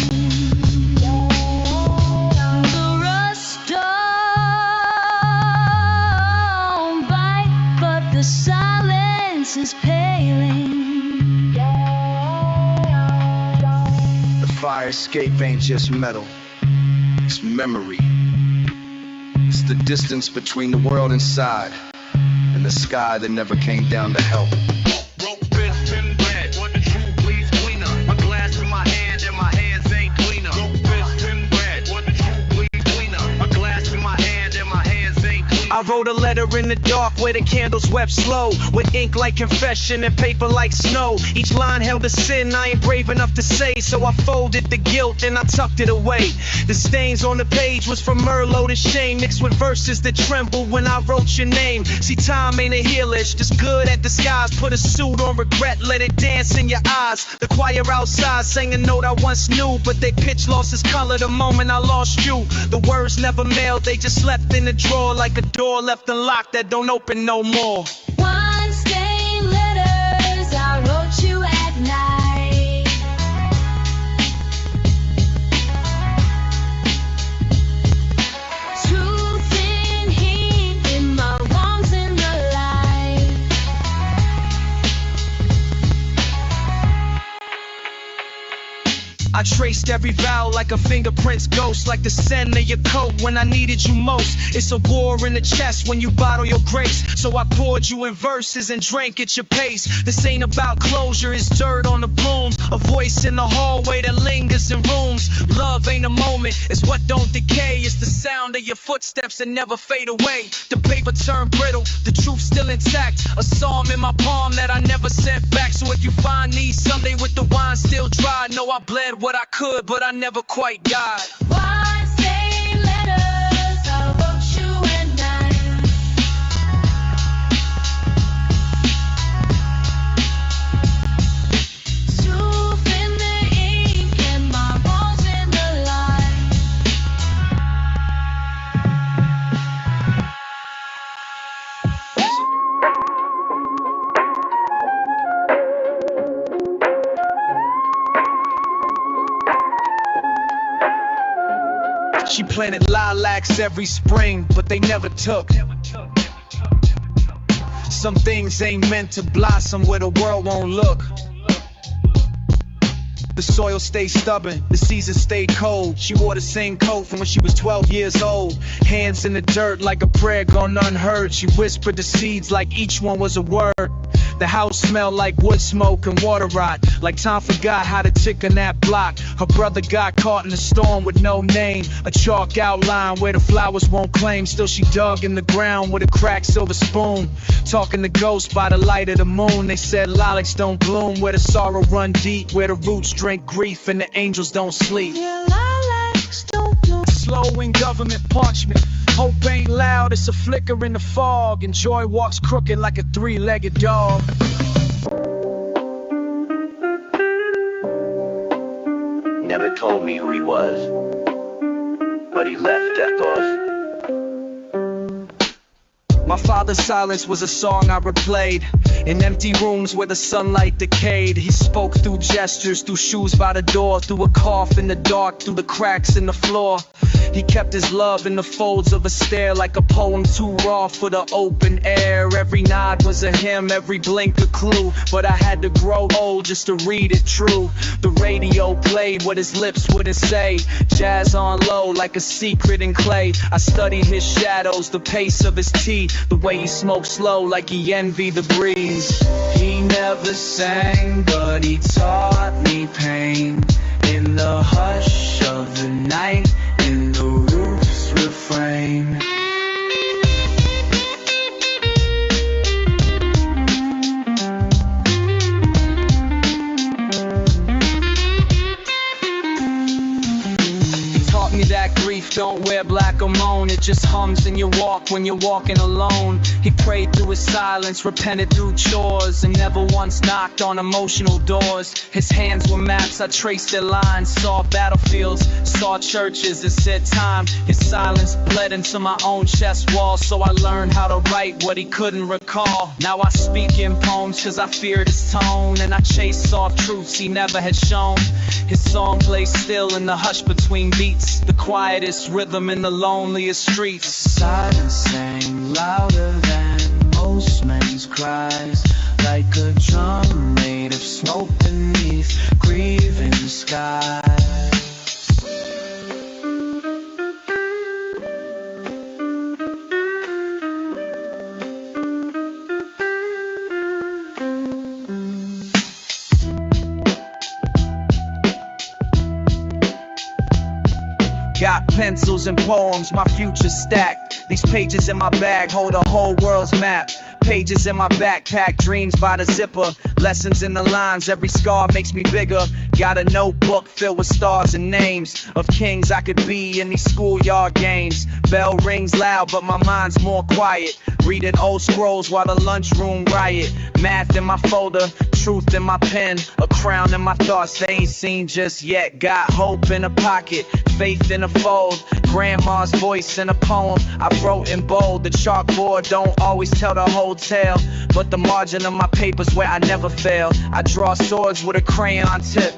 The rust don't bite, but the silence is paling. The fire escape ain't just metal, it's memory. It's the distance between the world inside and the sky that never came down to help. Broke fist and bread, what the truth bleeds cleaner. A glass in my hand and my hands ain't cleaner. Broke fist and bread, what the truth bleeds cleaner. A glass in my hand and my hands ain't cleaner. I wrote a letter in the dark where the candles wept slow, with ink like confession and paper like snow. Each line held a sin I ain't brave enough to say, so I folded the guilt and I tucked it away. The stains on the page was from Merlot and shame, mixed with verses that trembled when I wrote your name. See, time ain't a heelish, just good at disguise. Put a suit on regret, let it dance in your eyes. The choir outside sang a note I once knew, but they pitch lost its color the moment I lost you. The words never mailed, they just left in the drawer like a door left unlocked that don't open no more. One stained letters I wrote you at night. Truth in heat in my wrongs in the light. I traced every vowel like a fingerprint's ghost, like the scent of your coat when I needed you most. It's a war in the chest when you bottle your grace, so I poured you in verses and drank at your pace. This ain't about closure, it's dirt on the blooms, a voice in the hallway that lingers in rooms. Love ain't a moment, it's what don't decay. It's the sound of your footsteps that never fade away. The paper turned brittle, the truth still intact. A psalm in my palm that I never sent back. So if you find me someday with the wine still dry, know I bled what I could, but I never quite died. One stained letters I wrote you at night. She planted lilacs every spring, but they never took. Some things ain't meant to blossom where the world won't look. The soil stayed stubborn, the seasons stayed cold. She wore the same coat from when she was 12 years old. Hands in the dirt like a prayer gone unheard. She whispered the seeds like each one was a word. The house smelled like wood smoke and water rot, like time forgot how to tick on that block. Her brother got caught in the storm with no name, a chalk outline where the flowers won't claim. Still she dug in the ground with a cracked silver spoon, talking to ghosts by the light of the moon. They said lilacs don't bloom where the sorrow run deep, where the roots drink grief and the angels don't sleep. Yeah, lilacs don't bloom. Slow in government parchment. Hope ain't loud, it's a flicker in the fog, and joy walks crooked like a three-legged dog. Never told me who he was, but he left that off. My father's silence was a song I replayed in empty rooms where the sunlight decayed. He spoke through gestures, through shoes by the door, through a cough in the dark, through the cracks in the floor. He kept his love in the folds of a stare, like a poem too raw for the open air. Every nod was a hymn, every blink a clue, but I had to grow old just to read it true. The radio played what his lips wouldn't say, jazz on low like a secret in clay. I studied his shadows, the pace of his tea, the way he smoked slow like he envied the breeze. He never sang, but he taught me pain in the hush of the night, in the roof's refrain. That grief don't wear black or moan, it just hums in your walk when you're walking alone. He prayed through his silence, repented through chores, and never once knocked on emotional doors. His hands were maps, I traced their lines, saw battlefields, saw churches, it said time. His silence bled into my own chest wall, so I learned how to write what he couldn't recall. Now I speak in poems cause I feared his tone, and I chase soft truths he never had shown. His song plays still in the hush between beats, the quietest rhythm in the loneliest streets. Silence sang louder than most men's cries, like a drum made of smoke beneath grieving skies. Got pencils and poems, my future's stacked. These pages in my bag hold a whole world's map. Pages in my backpack, dreams by the zipper. Lessons in the lines, every scar makes me bigger. Got a notebook filled with stars and names of kings I could be in these schoolyard games. Bell rings loud, but my mind's more quiet. Reading old scrolls while the lunchroom riot. Math in my folder, truth in my pen. A crown in my thoughts they ain't seen just yet. Got hope in a pocket, faith in a fold. Grandma's voice in a poem I wrote in bold. The chalkboard don't always tell the whole tale, but the margin of my paper's where I never fail. I draw swords with a crayon tip,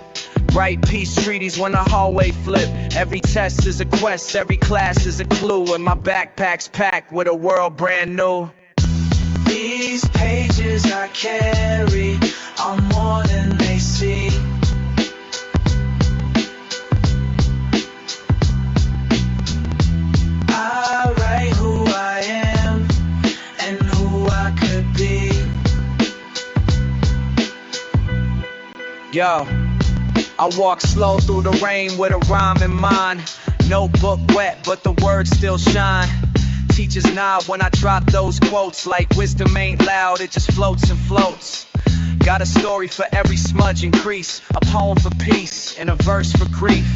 write peace treaties when the hallway flip. Every test is a quest, every class is a clue, and my backpack's packed with a world brand new. These pages I carry are more than they see. I write who I am and who I could be. Yo, I walk slow through the rain with a rhyme in mind. Notebook wet, but the words still shine. Teachers nod when I drop those quotes, like wisdom ain't loud, it just floats and floats. Got a story for every smudge and crease, a poem for peace and a verse for grief.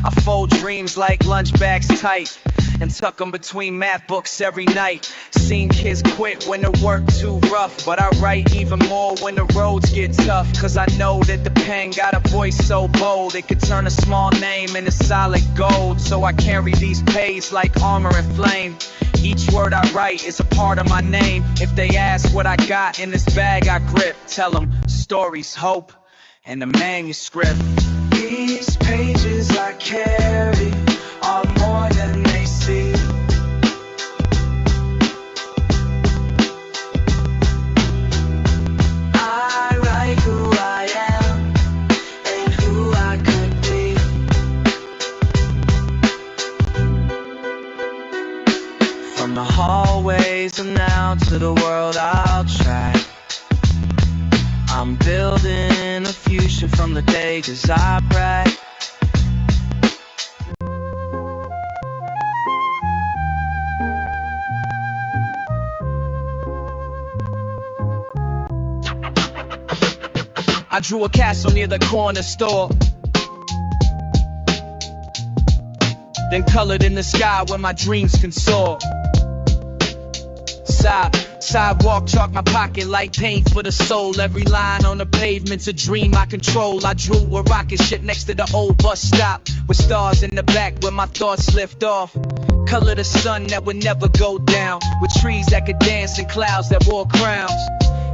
I fold dreams like lunch bags tight and tuck them between math books every night. Seen kids quit when the work too rough, but I write even more when the roads get tough. Cause I know that the pen got a voice so bold, it could turn a small name into solid gold. So I carry these pages like armor and flame. Each word I write is a part of my name. If they ask what I got in this bag I grip, tell them stories, hope, and the manuscript. These pages I carry are more the hallways and out to the world I'll track. I'm building a future from the day 'cause I brag. I drew a castle near the corner store, then colored in the sky where my dreams can soar. Sidewalk chalk my pocket like paint for the soul. Every line on the pavement's a dream I control. I drew a rocket ship next to the old bus stop, with stars in the back where my thoughts lift off. Color the sun that would never go down, with trees that could dance and clouds that wore crowns.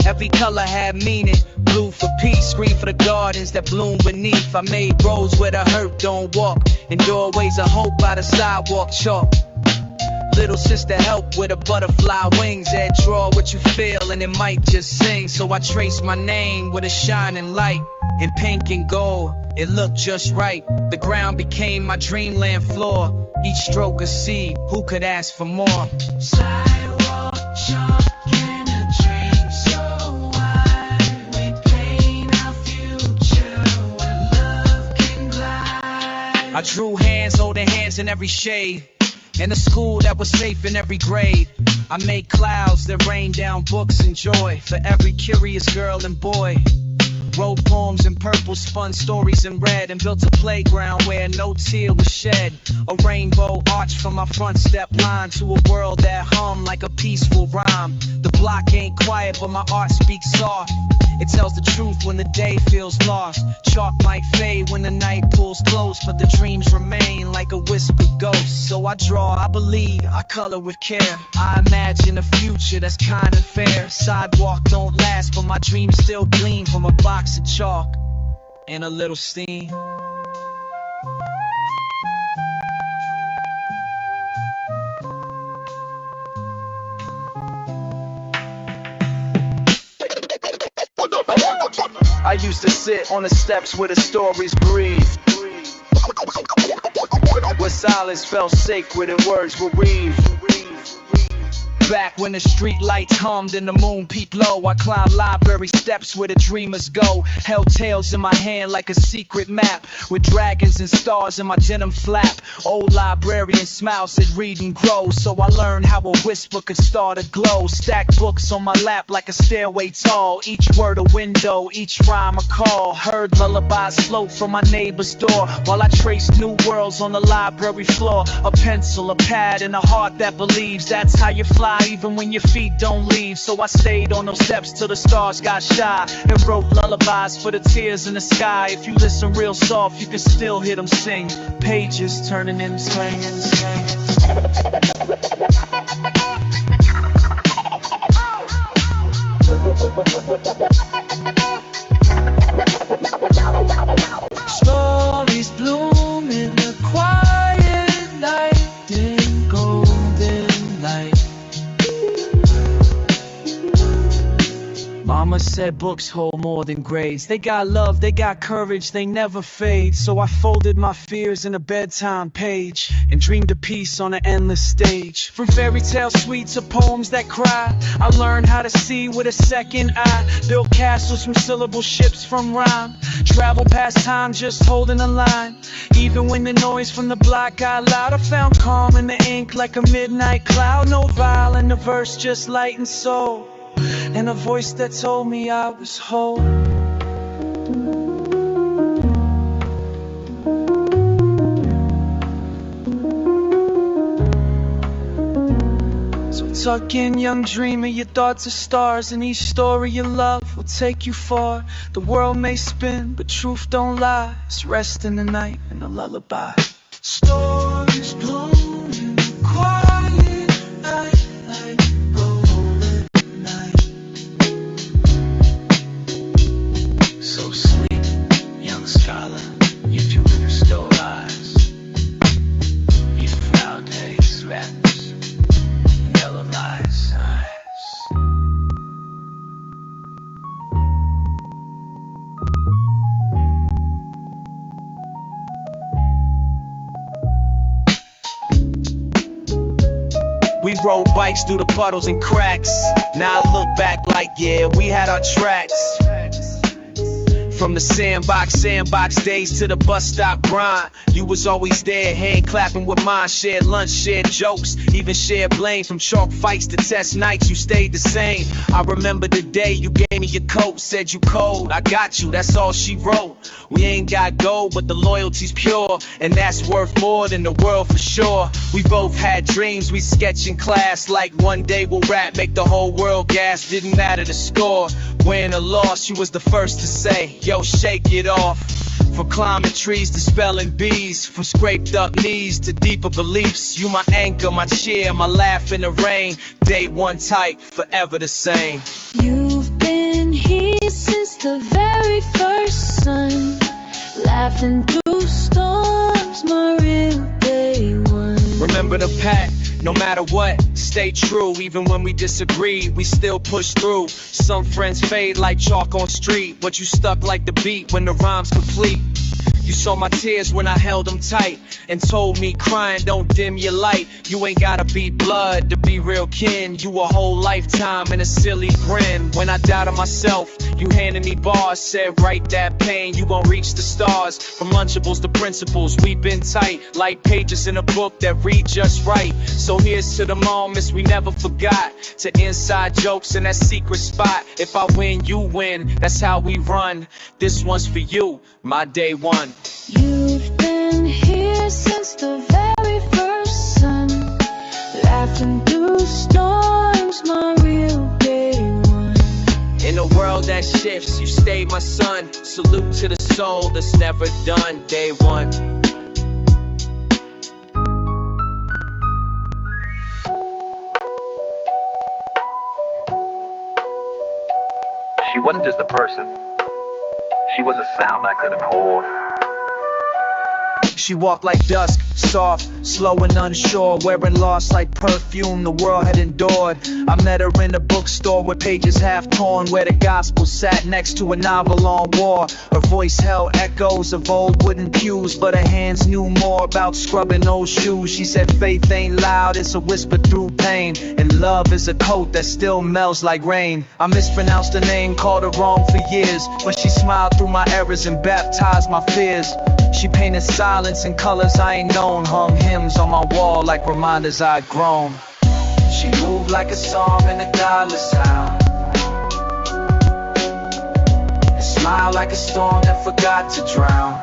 Every color had meaning. Blue for peace, green for the gardens that bloom beneath. I made roads where the hurt don't walk, and doorways of hope by the sidewalk chalk. Little sister help with a butterfly wings that draw what you feel and it might just sing. So I traced my name with a shining light in pink and gold. It looked just right. The ground became my dreamland floor. Each stroke a seed, who could ask for more? Sidewalk chalk in a dream so wide. We paint our future where love can glide. I drew hands holding hands in every shade, in a school that was safe in every grade. I made clouds that rain down books and joy for every curious girl and boy. Wrote poems in purple, spun stories in red, and built a playground where no tear was shed. A rainbow arch from my front step line to a world that hummed like a peaceful rhyme. The block ain't quiet, but my art speaks soft. It tells the truth when the day feels lost. Chalk might fade when the night pulls close, but the dreams remain like a whispered ghost. So I draw, I believe, I color with care. I imagine a future that's kind and fair. Sidewalk don't last, but my dreams still gleam from a box of chalk and a little steam. I used to sit on the steps where the stories breathe, where silence felt sacred and words were weaved. Back when the street lights hummed and the moon peeped low, I climbed library steps where the dreamers go. Held tales in my hand like a secret map, with dragons and stars in my denim flap. Old librarian smile said read and grow, so I learned how a whisper could start a glow. Stacked books on my lap like a stairway tall, each word a window, each rhyme a call. Heard lullabies float from my neighbor's door, while I traced new worlds on the library floor. A pencil, a pad, and a heart that believes. That's how you fly even when your feet don't leave. So I stayed on those steps till the stars got shy, and wrote lullabies for the tears in the sky. If you listen real soft, you can still hear them sing. Pages turning into slanging. Stories bloom in the quiet night in golden light. Mama said books hold more than grades. They got love, they got courage, they never fade. So I folded my fears in a bedtime page and dreamed of peace on an endless stage. From fairy tale sweet to poems that cry, I learned how to see with a second eye. Built castles from syllable, ships from rhyme. Travel past time just holding a line. Even when the noise from the block got loud, I found calm in the ink like a midnight cloud. No vowel in the verse, just light and soul, and a voice that told me I was whole. So tuck in, young dreamer, your thoughts are stars, and each story you love will take you far. The world may spin, but truth don't lie. It's rest in the night and a lullaby. Stories bloom in the quiet night like golden night. So sleep, young scholar, if you will restore eyes. These proud days raps, yellow lies eyes. We rode bikes through the puddles and cracks. Now I look back like, yeah, we had our tracks. From the sandbox days to the bus stop grind. You was always there, hand clapping with mine. Shared lunch, shared jokes, even shared blame. From chalk fights to test nights, you stayed the same. I remember the day you gave me your coat, said you cold, I got you, that's all she wrote. We ain't got gold, but the loyalty's pure, and that's worth more than the world for sure. We both had dreams, we sketch in class, like one day we'll rap, make the whole world gas. Didn't matter the score, win or loss, you was the first to say, yo, shake it off. From climbing trees to spelling bees, from scraped up knees to deeper beliefs. You my anchor, my cheer, my laugh in the rain. Day one type, forever the same. You've been here since the very first sun, laughing through storms, my real day one. Remember the pact, no matter what, stay true. Even when we disagree, we still push through. Some friends fade like chalk on street, but you stuck like the beat when the rhyme's complete. You saw my tears when I held them tight, and told me crying don't dim your light. You ain't gotta be blood to be real kin. You a whole lifetime in a silly grin. When I doubted myself, you handed me bars, said write that pain, you gon' reach the stars. From Lunchables to principles, we been tight, like pages in a book that read just right. So here's to the moments we never forgot, to inside jokes in that secret spot. If I win, you win, that's how we run. This one's for you, my day one. You've been here since the very first sun, laughing through storms, my real day one. In a world that shifts, you stayed my son. Salute to the soul that's never done. Day one. She wasn't just a person. She was a sound I couldn't hold. She walked like dusk, soft, slow and unsure, wearing lost like perfume the world had endured. I met her in the bookstore with pages half torn, where the gospel sat next to a novel on war. Her voice held echoes of old wooden pews, but her hands knew more about scrubbing old shoes. She said faith ain't loud, it's a whisper through pain, and love is a coat that still melts like rain. I mispronounced her name, called her wrong for years, but she smiled through my errors and baptized my fears. She painted silence in colors I ain't known, hung hymns on my wall like reminders I'd grown. She moved like a song in a godless sound, and smiled like a storm that forgot to drown.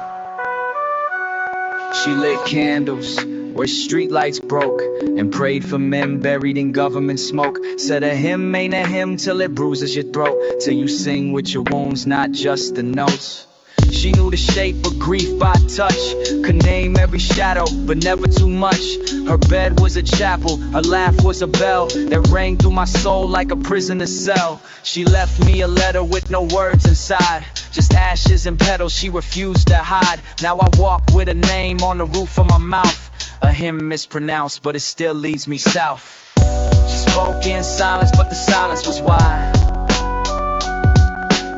She lit candles where streetlights broke, and prayed for men buried in government smoke. Said a hymn ain't a hymn till it bruises your throat, till you sing with your wounds, not just the notes. She knew the shape of grief by touch, could name every shadow, but never too much. Her bed was a chapel, her laugh was a bell that rang through my soul like a prisoner's cell. She left me a letter with no words inside, just ashes and petals she refused to hide. Now I walk with a name on the roof of my mouth, a hymn mispronounced, but it still leads me south. She spoke in silence, but the silence was wide,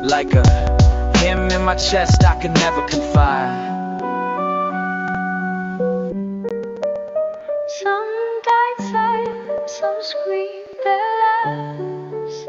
like a hymn in my chest I could never confide. Some died silent, some screamed their last,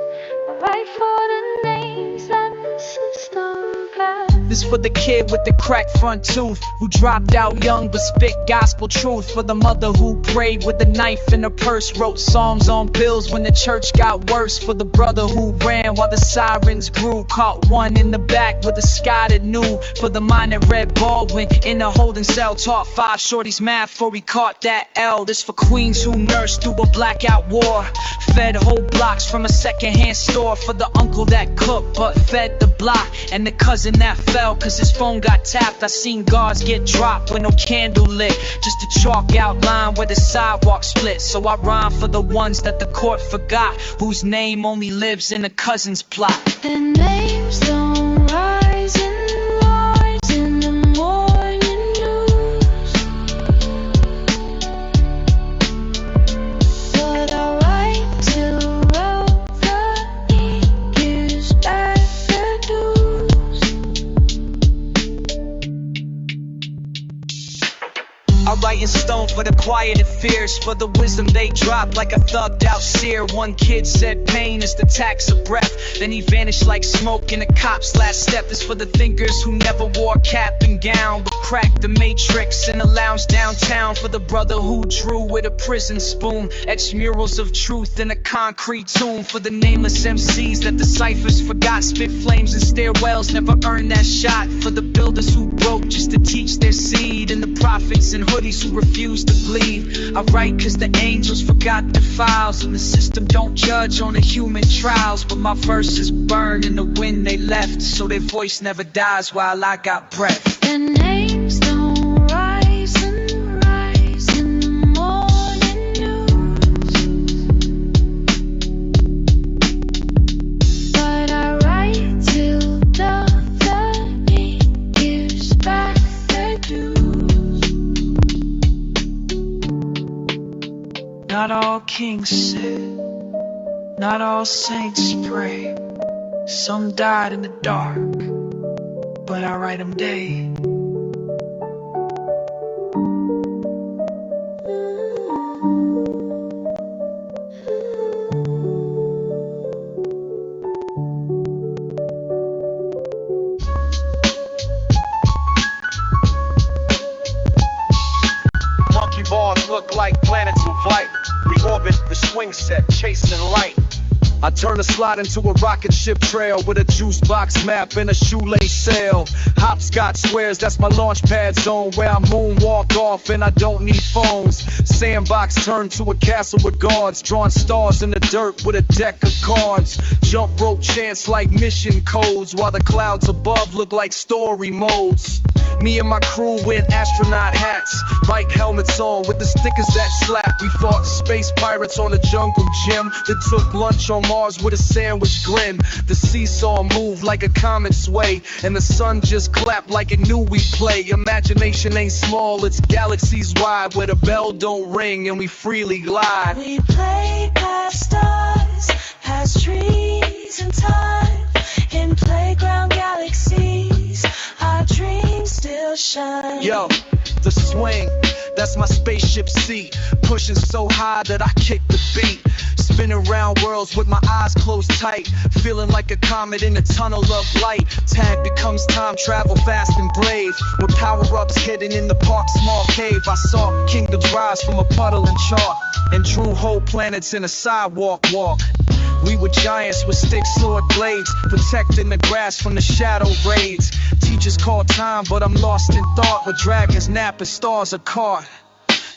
right for the names that the system passed. This for the kid with the cracked front tooth, who dropped out young but spit gospel truth. For the mother who prayed with a knife in her purse, wrote songs on bills when the church got worse. For the brother who ran while the sirens grew, caught one in the back with a sky that knew. For the mind that read Baldwin in a holding cell, taught 5 shorties math before he caught that L. This for queens who nursed through a blackout war, fed whole blocks from a secondhand store. For the uncle that cooked but fed the block, and the cousin that fell cause his phone got tapped. I seen guards get dropped with no candle lit, just a chalk outline where the sidewalk split. So I rhyme for the ones that the court forgot, whose name only lives in a cousin's plot. Their names don't rise in lords in the morning news, but I write to wrote the ink is back their dues. I write in stone for the quiet and fierce. For the wisdom they drop like a thugged out seer. One kid said pain is the tax of breath. Then he vanished like smoke in a cop's last step. Is for the thinkers who never wore cap and gown, but cracked the matrix in a lounge downtown. For the brother who drew with a prison spoon, etched murals of truth in a concrete tomb. For the nameless MCs that the ciphers forgot, spit flames and stairwells, never earned that shot. For the builders who broke just to teach their seed, and the prophets in hoodies who refused to bleed. I write cause the angels forgot the files, and the system don't judge on the human trials. But my verses burn in the wind they left, so their voice never dies while I got breath. Their names don't rise and rise in the morning news, but I write till the ink gives back their dues. Not all kings sit, not all saints pray. Some died in the dark, but I write them day. Monkey bars look like planets in flight. We orbit the swing set, chasing light. I turn a slide into a rocket ship trail with a juice box map and a shoelace sail. Hopscotch swears that's my launch pad zone, where I moonwalk off and I don't need phones. Sandbox turned to a castle with guards, drawing stars in the dirt with a deck of cards. Jump rope chants like mission codes, while the clouds above look like story modes. Me and my crew wear astronaut hats, bike helmets on with the stickers that slap. We fought space pirates on a jungle gym, that took lunch on Mars with a sandwich grin. The seesaw moved like a comet sway, and the sun just clapped like it knew we'd play. Imagination ain't small, it's galaxies wide, where the bell don't ring and we freely glide. We play past stars, past trees and time, in playground galaxies, our dreams still shine. Yo, the swing, that's my spaceship seat, pushing so high that I kick the beat. Spinning around worlds with my eyes closed tight, feeling like a comet in a tunnel of light. Tag becomes time travel fast and brave, with power-ups hidden in the park's small cave. I saw kingdoms rise from a puddle and chalk, and drew whole planets in a sidewalk walk. We were giants with stick sword blades, protecting the grass from the shadow raids. Teachers call time, but I'm lost in thought, where dragons nap and stars are caught.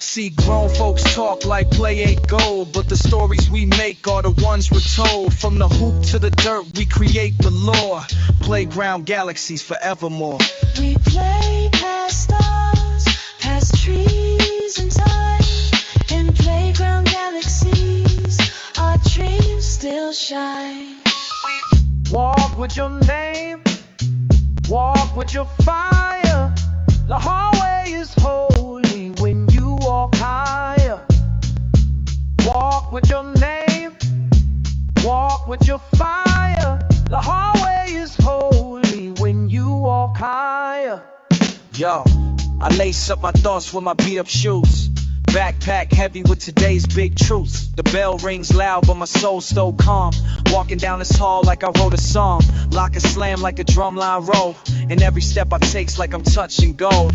See grown folks talk like play ain't gold, but the stories we make are the ones we're told. From the hoop to the dirt, we create the lore. Playground galaxies forevermore. We play past stars, past trees and time, in playground galaxies, our dreams still shine. Walk with your name, walk with your fire. The hallway is holy when you walk higher. Walk with your name, walk with your fire. The hallway is holy when you walk higher. Yo, I lace up my thoughts with my beat up shoes. Backpack heavy with today's big truths. The bell rings loud but my soul still calm. Walking down this hall like I wrote a song. Lock and slam like a drumline roll, and every step I take's like I'm touching gold.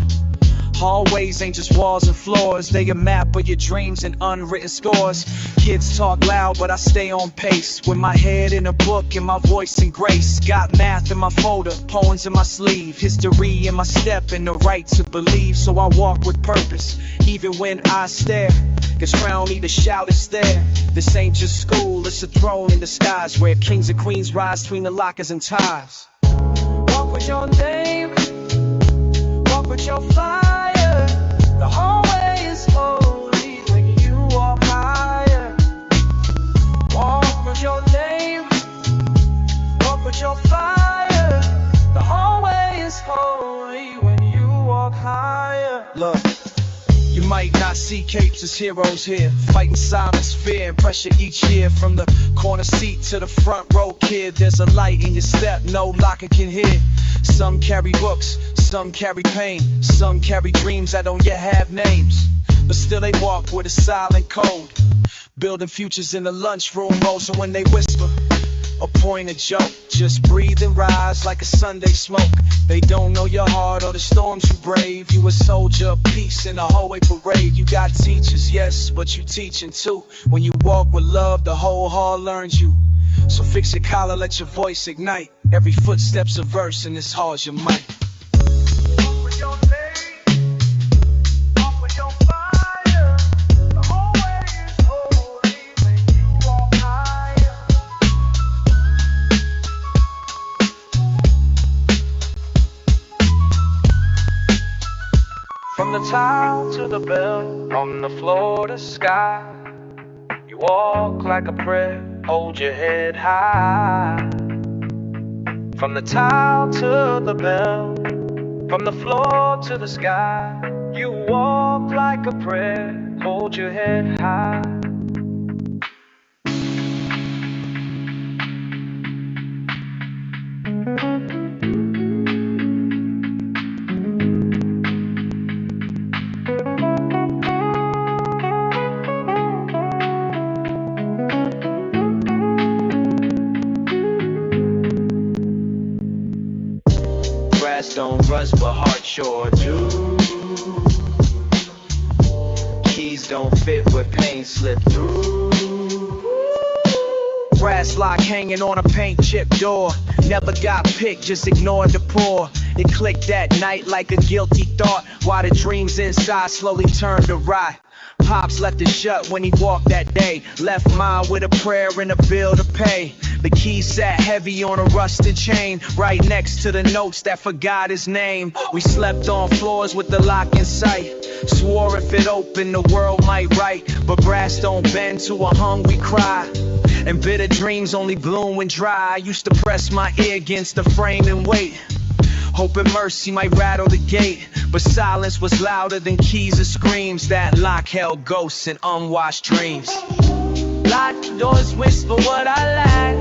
Hallways ain't just walls and floors, they a map of your dreams and unwritten scores. Kids talk loud but I stay on pace, with my head in a book and my voice in grace. Got math in my folder, poems in my sleeve, history in my step and the right to believe. So I walk with purpose, even when I stare, cause crown need to shout it's there. This ain't just school, it's a throne in the skies, where kings and queens rise between the lockers and ties. Walk with your name, walk with your fire. The hallway is holy when you walk higher. Walk with your name, walk with your fire. The hallway is holy when you walk higher. Look, you might not see capes as heroes here, fighting silence, fear, and pressure each year. From the corner seat to the front row kid, there's a light in your step no locker can hear. Some carry books, some carry pain, some carry dreams that don't yet have names. but still they walk with a silent code, building futures in the lunchroom rows. And when they whisper or point a joke, just breathe and rise like a Sunday smoke. They don't know your heart or the storms you brave. You a soldier of peace in a hallway parade. You got teachers, yes, but you teaching too. When you walk with love, the whole hall learns you. So fix your collar, let your voice ignite. Every footstep's a verse and this hall's your mic. From the tile to the bell, from the floor to sky, you walk like a prayer, hold your head high. From the tile to the bell, from the floor to the sky, you walk like a prayer, hold your head high. Don't rush, but heart sure do. Keys don't fit, but paint slip through. Brass lock hanging on a paint chip door. Never got picked, just ignored the pour. It clicked that night like a guilty thought, while the dreams inside slowly turned to rot. Pops left it shut when he walked that day. Left mine with a prayer and a bill to pay. The key sat heavy on a rusted chain, right next to the notes that forgot his name. We slept on floors with the lock in sight. Swore if it opened the world might right, but brass don't bend to a hungry cry. And bitter dreams only bloom when dry. I used to press my ear against the frame and wait, hoping mercy might rattle the gate. But silence was louder than keys or screams. That lock held ghosts and unwashed dreams. Locked doors whisper what I lack,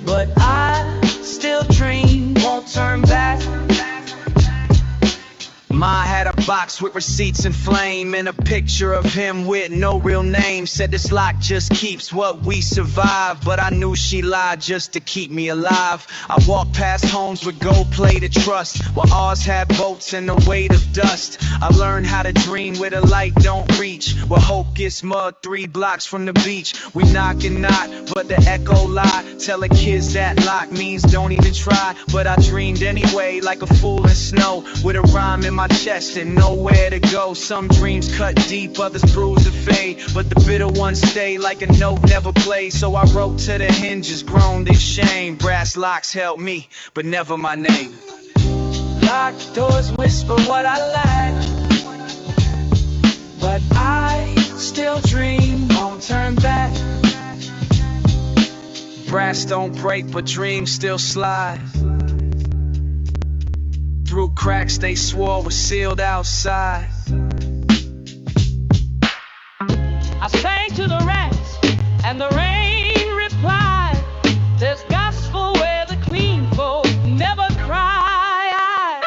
but I still dream, won't turn back. Ma had a box with receipts in flame and a picture of him with no real name. Said this lock just keeps what we survive, but I knew she lied just to keep me alive. I walked past homes with gold-plated trust, while ours had bolts and the weight of dust. I learned how to dream where the light don't reach, where hope gets mud 3 blocks from the beach. We knock and knock, but the echo lie, telling kids that lock means don't even try. But I dreamed anyway, like a fool in snow, with a rhyme in my chest and nowhere to go. Some dreams cut deep, others bruise and fade, but the bitter ones stay like a note never played. So I wrote to the hinges, groaned in shame. Brass locks held me, but never my name. Locked doors whisper what I lack, but I still dream, won't turn back. Brass don't break, but dreams still slide through cracks they swore were sealed outside. I sang to the rats, and the rain replied, there's gospel where the clean folk never cry.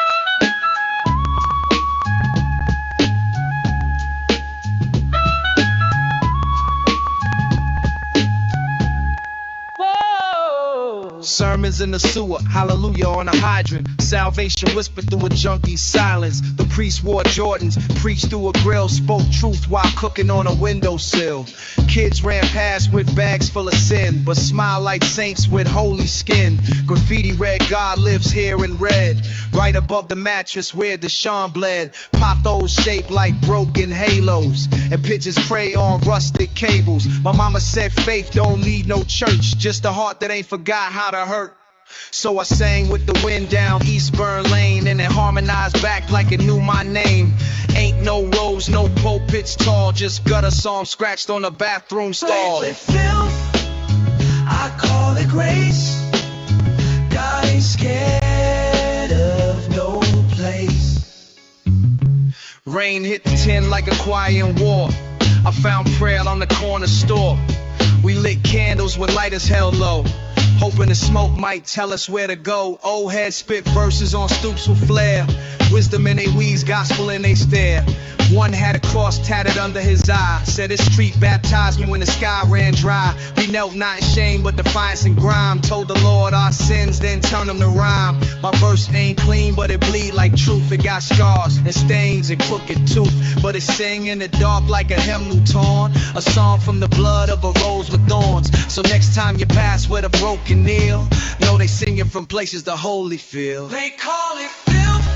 Whoa. Sermons in the sewer, hallelujah on a hydrant. Salvation whispered through a junkie's silence. The priest wore Jordans, preached through a grill, spoke truth while cooking on a windowsill. Kids ran past with bags full of sin, but smiled like saints with holy skin. Graffiti read, God lives here in red, right above the mattress where Deshaun bled. Pothos shaped like broken halos, and pigeons prey on rusted cables. My mama said faith don't need no church, just a heart that ain't forgot how to hurt. So I sang with the wind down Eastburn Lane, and it harmonized back like it knew my name. Ain't no rows, no pulpits tall, just gutter songs scratched on a bathroom stall. Filth, I call it grace. God ain't scared of no place. Rain hit the tin like a quiet war. I found prayer on the corner store. We lit candles when lighters held low, hoping the smoke might tell us where to go. Old heads spit verses on stoops with flair, wisdom in they weeds, gospel in they stare. One had a cross tatted under his eye. Said his street baptized me when the sky ran dry. We knelt not in shame but defiance and grime. Told the Lord our sins, then turned them to rhyme. My verse ain't clean but it bleed like truth. It got scars and stains and crooked tooth, but it sing in the dark like a hymnal torn. A song from the blood of a rose with thorns. So next time you pass with a broken nail, know they sing it from places the holy feel. They call it filth,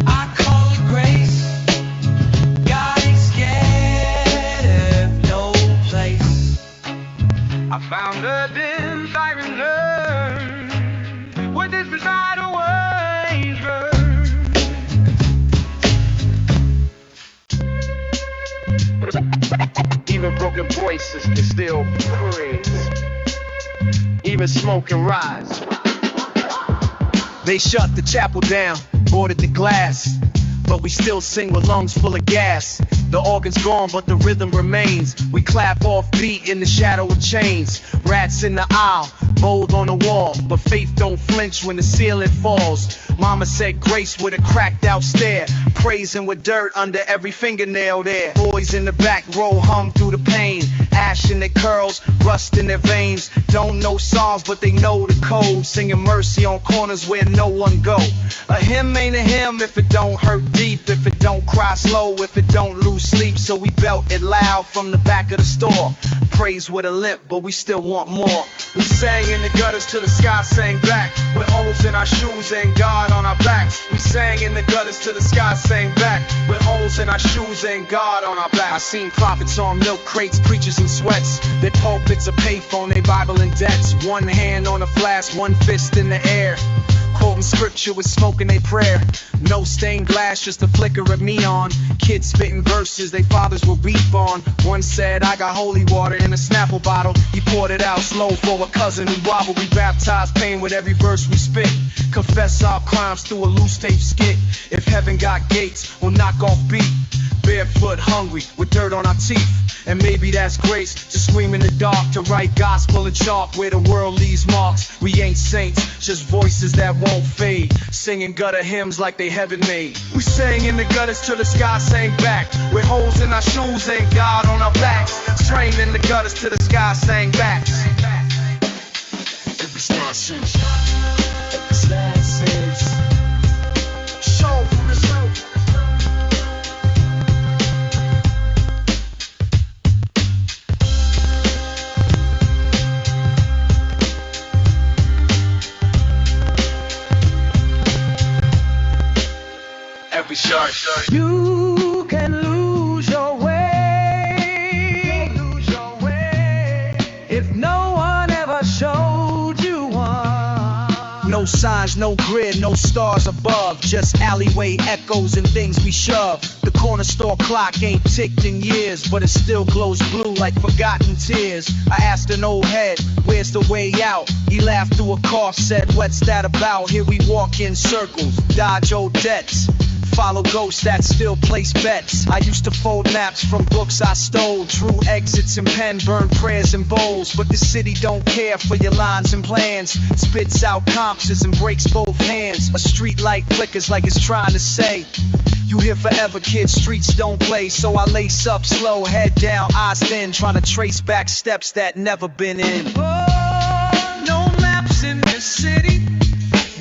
I call it grace. God ain't scared of no place. I found a dim siren learn with this beside a ways burn. Even broken voices can still praise. Even smoke can rise. They shut the chapel down, boarded the glass, but we still sing with lungs full of gas. The organ's gone, but the rhythm remains. We clap off beat in the shadow of chains. Rats in the aisle, bold on the wall, but faith don't flinch when the ceiling falls. Mama said grace with a cracked out stare, praising with dirt under every fingernail there. Boys in the back row hum through the pain, ash in their curls, rust in their veins. Don't know songs, but they know the code, singing mercy on corners where no one go. A hymn ain't a hymn if it don't hurt deep, if it don't cry slow, if it don't lose sleep. So we belt it loud from the back of the store. Praise with a limp, but we still want more. We sang in the gutters till the sky sang back, with holes in our shoes and God on our backs. We sang in the gutters till the sky sang back, with holes in our shoes and God on our backs. I seen prophets on milk crates, preachers in sweats. Their pulpits a payphone, they Bible in debts. One hand on a flask, one fist in the air, quoting scripture with smoke in their prayer. No stained glass, just a flicker of neon. Kids spitting verses they fathers will beep on. One said, I got holy water in a Snapple bottle. He poured it out slow for a cousin who wobbled. We baptize pain with every verse we spit. Confess our crimes through a loose tape skit. If heaven got gates, we'll knock off beat. Barefoot, hungry, with dirt on our teeth. And maybe that's grace, to scream in the dark, to write gospel in chalk where the world leaves marks. We ain't saints, just voices that won't fade, singing gutter hymns like they heaven made. We sang in the gutters till the sky sang back, with holes in our shoes and God on our backs. Strained in the gutters till the sky sang back. Every star sings. Every star sings. Show from the show. Every shark. You can lose your way if no one ever showed you one. No signs, no grid, no stars above, just alleyway echoes and things we shove. The corner store clock ain't ticked in years, but it still glows blue like forgotten tears. I asked an old head, where's the way out? He laughed through a cough, said, what's that about? Here we walk in circles, dodge old debts, follow ghosts that still place bets. I used to fold maps from books I stole, drew exits in pen, burned prayers in bowls. But the city don't care for your lines and plans, spits out compasses and breaks both hands. A street light flickers like it's trying to say, you here forever, kids, streets don't play. So I lace up slow, head down, eyes thin, trying to trace back steps that never been in. Oh, no maps in this city,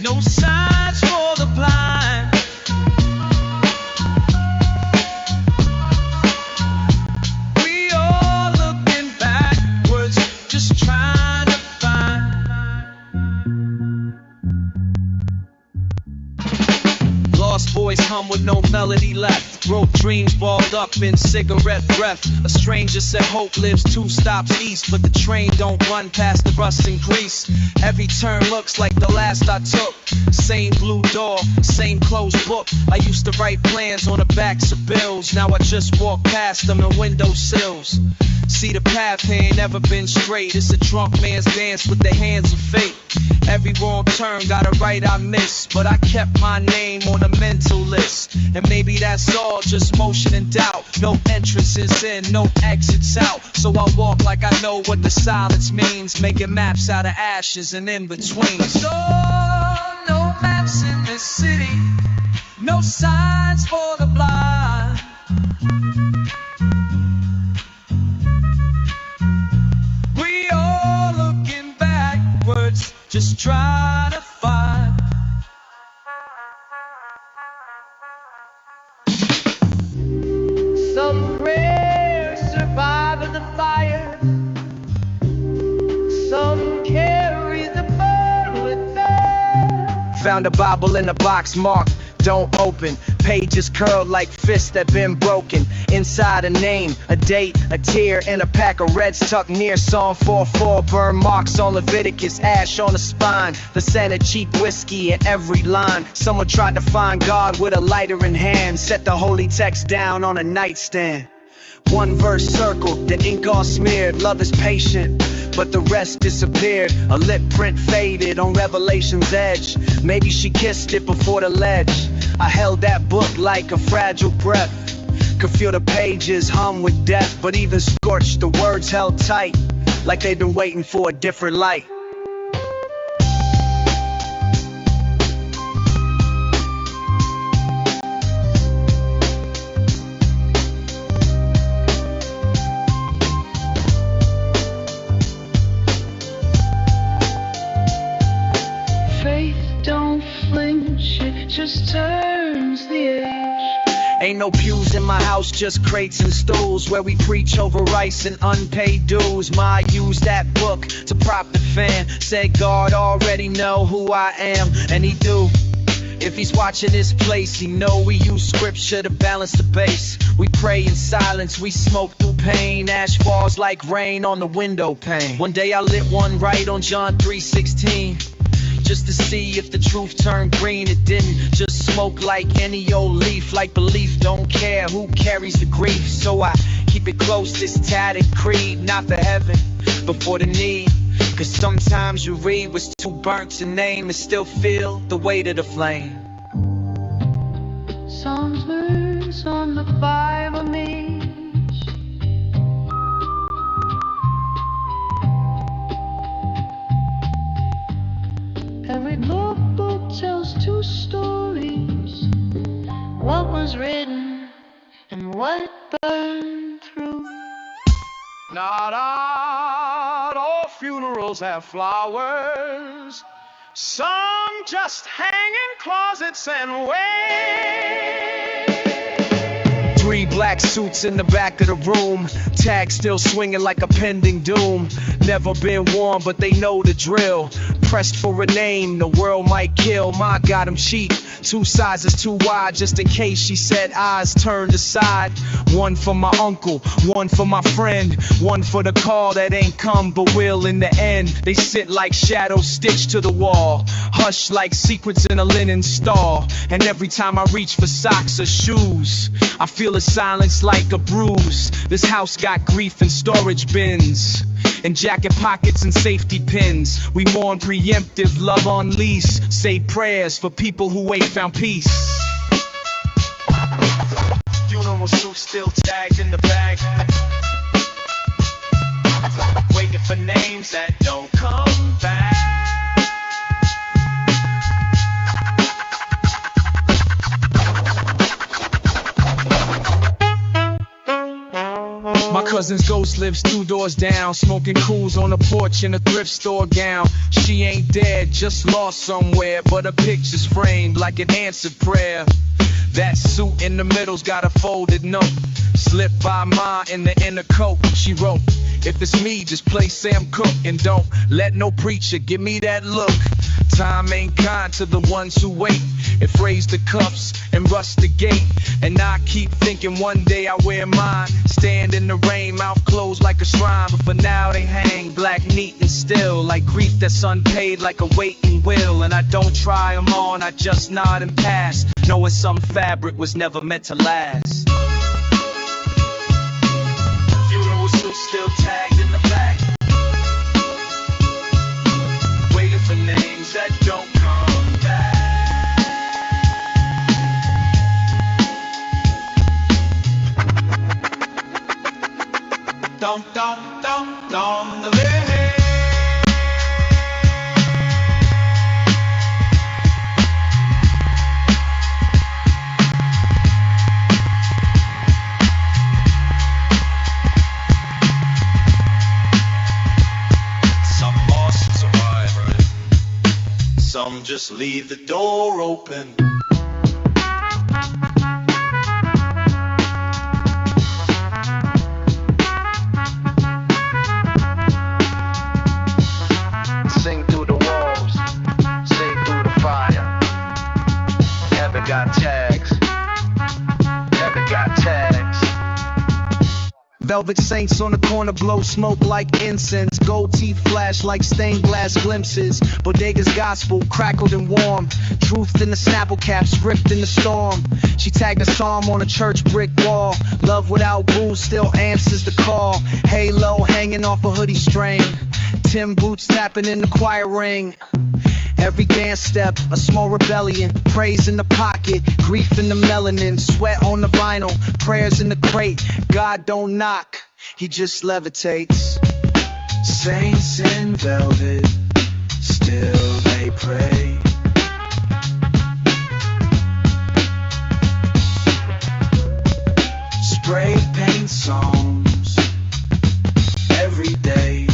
no signs for the blind. Voice hum with no melody left, wrote dreams balled up in cigarette breath. A stranger said hope lives 2 stops east, but the train don't run past the rust and grease. Every turn looks like the last I took, same blue door, same closed book. I used to write plans on the backs of bills, now I just walk past them in windowsills. See the path here ain't never been straight, it's a drunk man's dance with the hands of fate. Every wrong turn got a right I missed, but I kept my name on the mental list. And maybe that's all, just motion and doubt. No entrances in, no exits out. So I walk like I know what the silence means, making maps out of ashes and in between. So, no maps in this city, no signs for the blind. We all looking backwards, just trying to find some rare surviving the fire. Some carry the burn with them. Found a Bible in a box marked don't open. Pages curled like fists that been broken. Inside a name, a date, a tear, and a pack of reds tucked near Psalm 4:4. Burn marks on Leviticus, ash on the spine. The scent of cheap whiskey in every line. Someone tried to find God with a lighter in hand. Set the holy text down on a nightstand. One verse circled, then ink all smeared. Love is patient, but the rest disappeared. A lip print faded on Revelation's edge. Maybe she kissed it before the ledge. I held that book like a fragile breath. Could feel the pages hum with death, but even scorched, the words held tight, like they'd been waiting for a different light. Just turns the age. Ain't no pews in my house, just crates and stools where we preach over rice and unpaid dues. Ma used that book to prop the fan. Said God already know who I am, and he do. If he's watching this place, he know we use scripture to balance the bass. We pray in silence, we smoke through pain. Ash falls like rain on the window pane. One day I lit one right on John 3:16. Just to see if the truth turned green. It didn't, just smoke like any old leaf. Like belief, don't care who carries the grief. So I keep it close, this tattered creed. Not for heaven, but for the need. Cause sometimes you read what's too burnt to name and still feel the weight of the flame. Songs verse on the Bible means every book tells two stories. What was written and what burned through. Not all funerals have flowers. Some just hang in closets and wait. 3 black suits in the back of the room. Tag still swinging like a pending doom. Never been worn, but they know the drill. Pressed for a name, the world might kill. Ma got him cheap, 2 sizes too wide, just in case she said eyes turned aside. One for my uncle, one for my friend, one for the call that ain't come but will in the end. They sit like shadows stitched to the wall, hush like secrets in a linen stall. And every time I reach for socks or shoes, I feel a silence like a bruise. This house got grief in storage bins, in jacket pockets and safety pins. We mourn preemptive, love on lease. Say prayers for people who ain't found peace. Funeral suit still tagged in the bag, waiting for names that don't come back. My cousin's ghost lives 2 doors down, smoking cools on the porch in a thrift store gown. She ain't dead, just lost somewhere, but her picture's framed like an answered prayer. That suit in the middle's got a folded note, slipped by Ma in the inner coat. She wrote, if it's me, just play Sam Cooke, and don't let no preacher give me that look. Time ain't kind to the ones who wait. It frays the cuffs and rusts the gate. And I keep thinking one day I'll wear mine. Stand in the rain, mouth closed like a shrine. But for now they hang black, neat and still, like grief that's unpaid, like a waiting will. And I don't try them on, I just nod and pass, knowing some fabric was never meant to last. Funeral suit still tagged in the back, waiting for names that don't come back. Don't the way. just leave the door open. Sing through the walls, sing through the fire. Heaven got tags, heaven got tags. Velvet saints on the corner blow smoke like incense. Gold teeth flash like stained glass glimpses. Bodega's gospel crackled and warm. Truth in the Snapple cap, script in the storm. She tagged a psalm on a church brick wall. Love without rules still answers the call. Halo hanging off a hoodie string. Tim boots tapping in the choir ring. Every dance step, a small rebellion. Praise in the pocket, grief in the melanin. Sweat on the vinyl, prayers in the crate. God don't knock, he just levitates. Saints in velvet, still they pray. Spray paint songs every day.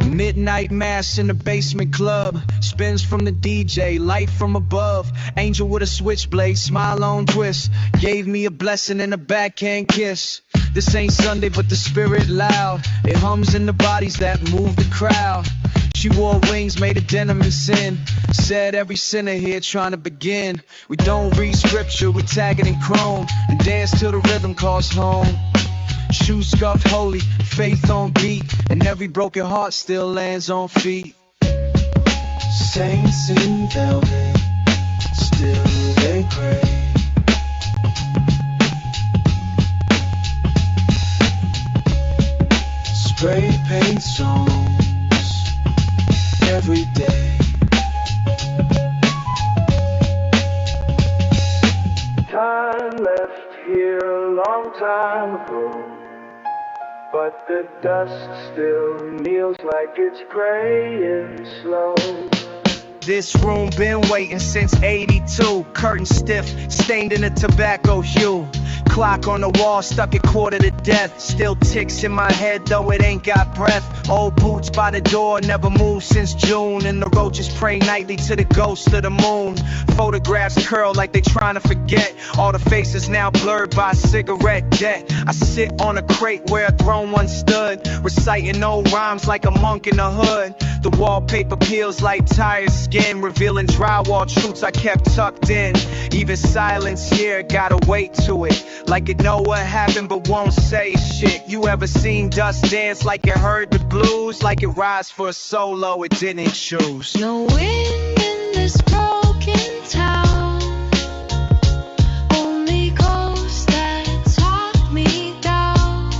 Midnight mass in the basement club. Spins from the DJ, light from above. Angel with a switchblade, smile on twist. Gave me a blessing and a backhand kiss. This ain't Sunday but the spirit loud. It hums in the bodies that move the crowd. She wore wings made of denim and sin. Said every sinner here trying to begin. We don't read scripture, we tag it in chrome. And dance till the rhythm calls home. Shoes scuffed holy, faith on beat. And every broken heart still lands on feet. Saints in velvet, still they pray. Spray paint songs every day. Time left here a long time ago, but the dust still kneels like it's gray and slow. This room been waiting since 82. Curtain stiff, stained in a tobacco hue. Clock on the wall stuck at quarter to death. Still ticks in my head though it ain't got breath. Old boots by the door, never moved since June. And the roaches pray nightly to the ghost of the moon. Photographs curl like they trying to forget. All the faces now blurred by cigarette debt. I sit on a crate where a throne once stood, reciting old rhymes like a monk in the hood. The wallpaper peels like tired skin, revealing drywall truths I kept tucked in. Even silence here got a weight to it, like it know what happened but won't say shit. You ever seen dust dance like it heard the blues? Like it rise for a solo it didn't choose. No wind in this broken town, only ghosts that talk me down.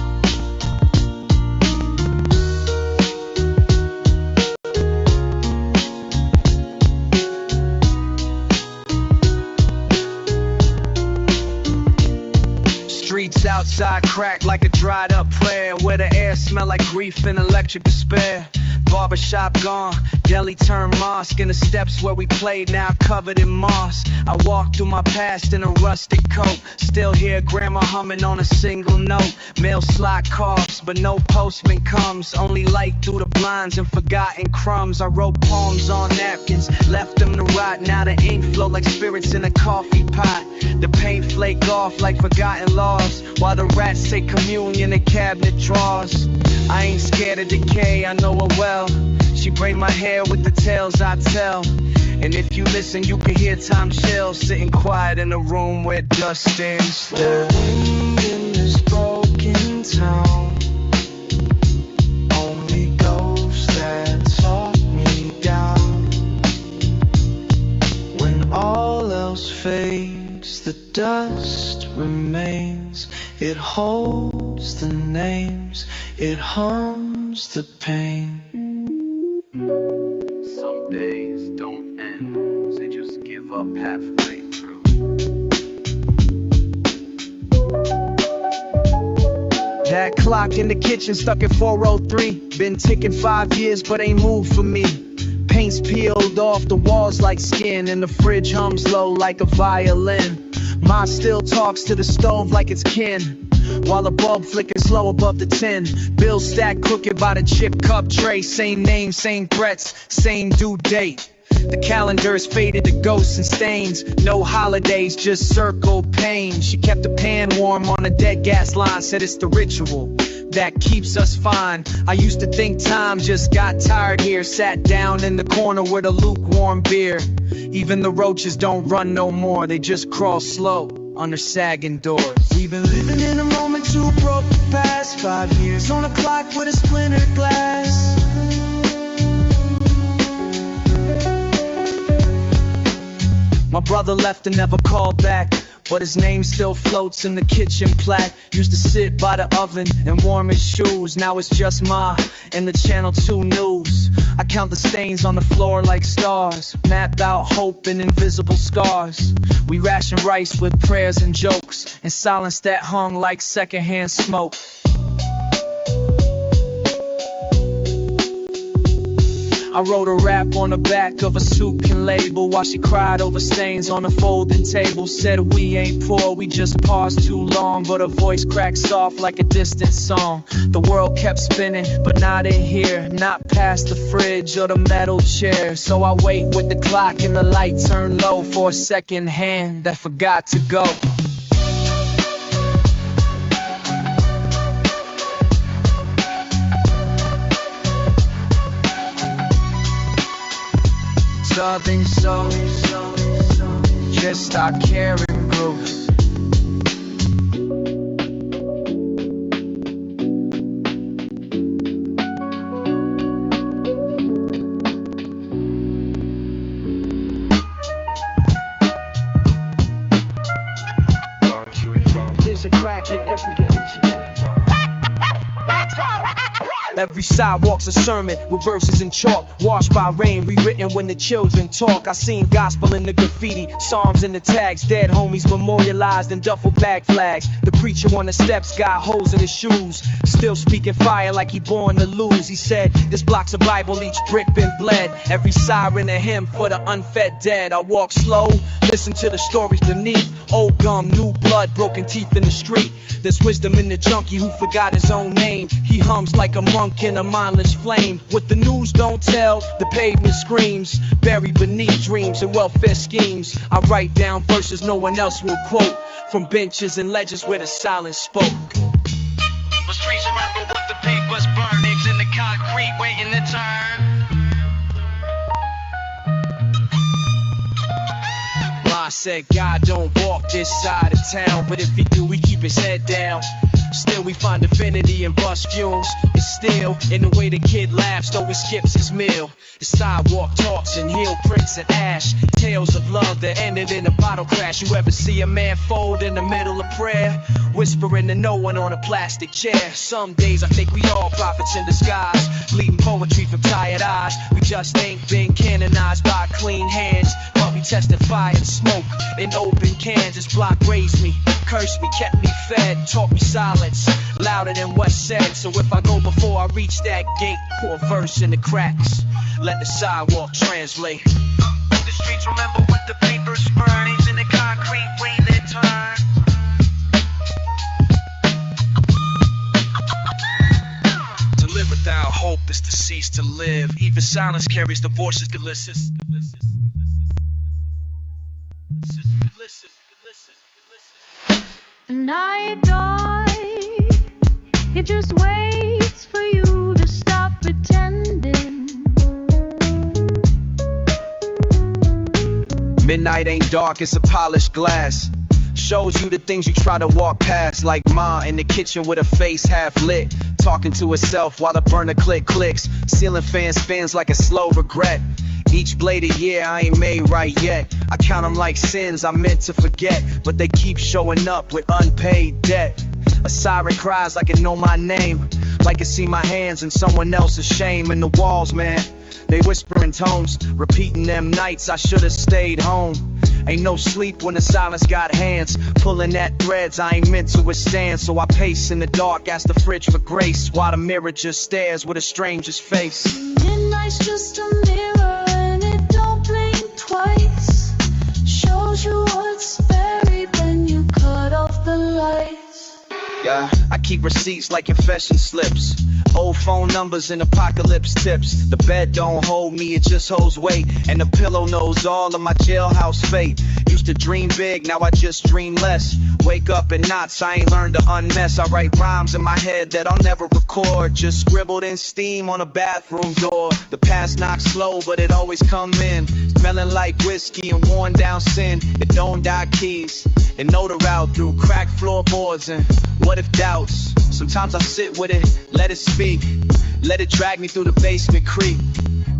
Streets outside crack like a dried up prayer, where the air smell like grief and electric despair. Barbershop gone, deli turned mosque, and the steps where we played now covered in moss. I walk through my past in a rustic coat, still hear grandma humming on a single note. Mail slot coughs, but no postman comes, only light through the blinds and forgotten crumbs. I wrote poems on napkins, left them to rot. Now the ink flow like spirits in a coffee pot. The paint flake off like forgotten laws, while the rats say communion in cabinet drawers. I ain't scared of decay, I know her well. She braid my hair with the tales I tell. And if you listen, you can hear time chill, sitting quiet in a room where dust stands still. Wind in this broken town, only ghosts that talk me down. When all else fades, the dust remains. It holds the names, it hums the pain. Some days don't end, they just give up halfway through. That clock in the kitchen stuck at 4:03. Been ticking 5 years but ain't moved for me. Paint's peeled off the walls like skin, and the fridge hums low like a violin. Ma still talks to the stove like it's kin. while the bulb flickers slow above the tin. Bills stacked crooked by the chip cup tray. Same name, same threats, same due date. The calendar is faded to ghosts and stains. No holidays, just circle pain. She kept the pan warm on a dead gas line. Said it's the ritual that keeps us fine. I used to think time just got tired here. Sat down in the corner with a lukewarm beer. Even the roaches don't run no more. They just crawl slow under sagging doors. We've been living in a moment too broke the past 5 years on a clock with a splintered glass. My brother left and never called back, but his name still floats in the kitchen plaque. Used to sit by the oven and warm his shoes. Now it's just Ma and the Channel 2 news. I count the stains on the floor like stars, mapped out hope and invisible scars. We ration rice with prayers and jokes, and silence that hung like secondhand smoke. I wrote a rap on the back of a soup can label while she cried over stains on the folding table. Said we ain't poor, we just paused too long, but her voice cracked soft like a distant song. The world kept spinning, but not in here, not past the fridge or the metal chair. So I wait with the clock and the light turned low for a second hand that forgot to go. Southern soul, just stop caring, gross. There's a crack in every inch. Every sidewalk's a sermon with verses in chalk, washed by rain, rewritten when the children talk. I seen gospel in the graffiti, psalms in the tags, dead homies memorialized in duffel bag flags. The preacher on the steps got holes in his shoes, still speaking fire like he born to lose. He said, this block's a Bible, each brick been bled. Every siren a hymn for the unfed dead. I walk slow, listen to the stories beneath. Old gum, new blood, broken teeth in the street. There's wisdom in the junkie who forgot his own name. He hums like a monk in a mindless flame. What the news don't tell, the pavement screams. Buried beneath dreams and welfare schemes. I write down verses no one else will quote, from benches and ledges where the silence spoke. The streets remember what the papers burn, eggs in the concrete waiting to turn. I said God don't walk this side of town, but if he do, we keep his head down. Still we find affinity and bust fumes. It's still in the way the kid laughs, though he skips his meal. The sidewalk talks and heel prints and ash. Tales of love that ended in a bottle crash. You ever see a man fold in the middle of prayer, whispering to no one on a plastic chair? Some days I think we all prophets in disguise, bleeding poetry from tired eyes. We just ain't been canonized by clean hands, but we tested fire and smoke in open cans. This block raised me, cursed me, kept me fed, taught me silence louder than what's said. So if I go before I reach that gate, pour a verse in the cracks, let the sidewalk translate. The streets remember what the papers burn, eggs in the concrete waiting to turn. To live without hope is to cease to live. Even silence carries the voices delicious. And I die, it just waits for you to stop pretending. Midnight ain't dark, it's a polished glass. Shows you the things you try to walk past, like Ma in the kitchen with her face half lit, talking to herself while the burner clicks. Ceiling fans spins like a slow regret. Each blade a year I ain't made right yet. I count them like sins I meant to forget, but they keep showing up with unpaid debt. A siren cries like it know my name, like it see my hands in someone else's shame. And the walls, man, they whisper in tones, repeating them nights I should've stayed home. Ain't no sleep when the silence got hands, pulling at threads I ain't meant to withstand. So I pace in the dark, ask the fridge for grace, while the mirror just stares with a stranger's face. Midnight's just a mirror and it don't blink twice. Shows you what's buried when you cut off the lights. Yeah, I keep receipts like confession slips, old phone numbers and apocalypse tips. The bed don't hold me, it just holds weight, and the pillow knows all of my jailhouse fate. Used to dream big, now I just dream less. Wake up in knots, I ain't learned to unmess. I write rhymes in my head that I'll never record, just scribbled in steam on a bathroom door. The past knocks slow, but it always come in, smelling like whiskey and worn down sin. It don't die keys, and know the route through cracked floorboards and what if doubts. Sometimes I sit with it, let it speak, let it drag me through the basement creep.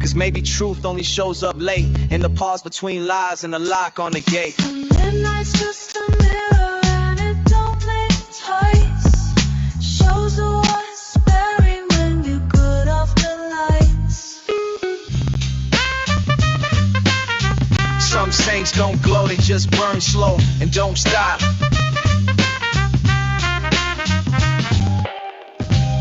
Cause maybe truth only shows up late, in the pause between lies and the lock on the gate. Midnight's just a mirror and it don't blink twice. Shows the what's buried when you cut off the lights. Some saints don't glow, they just burn slow and don't stop.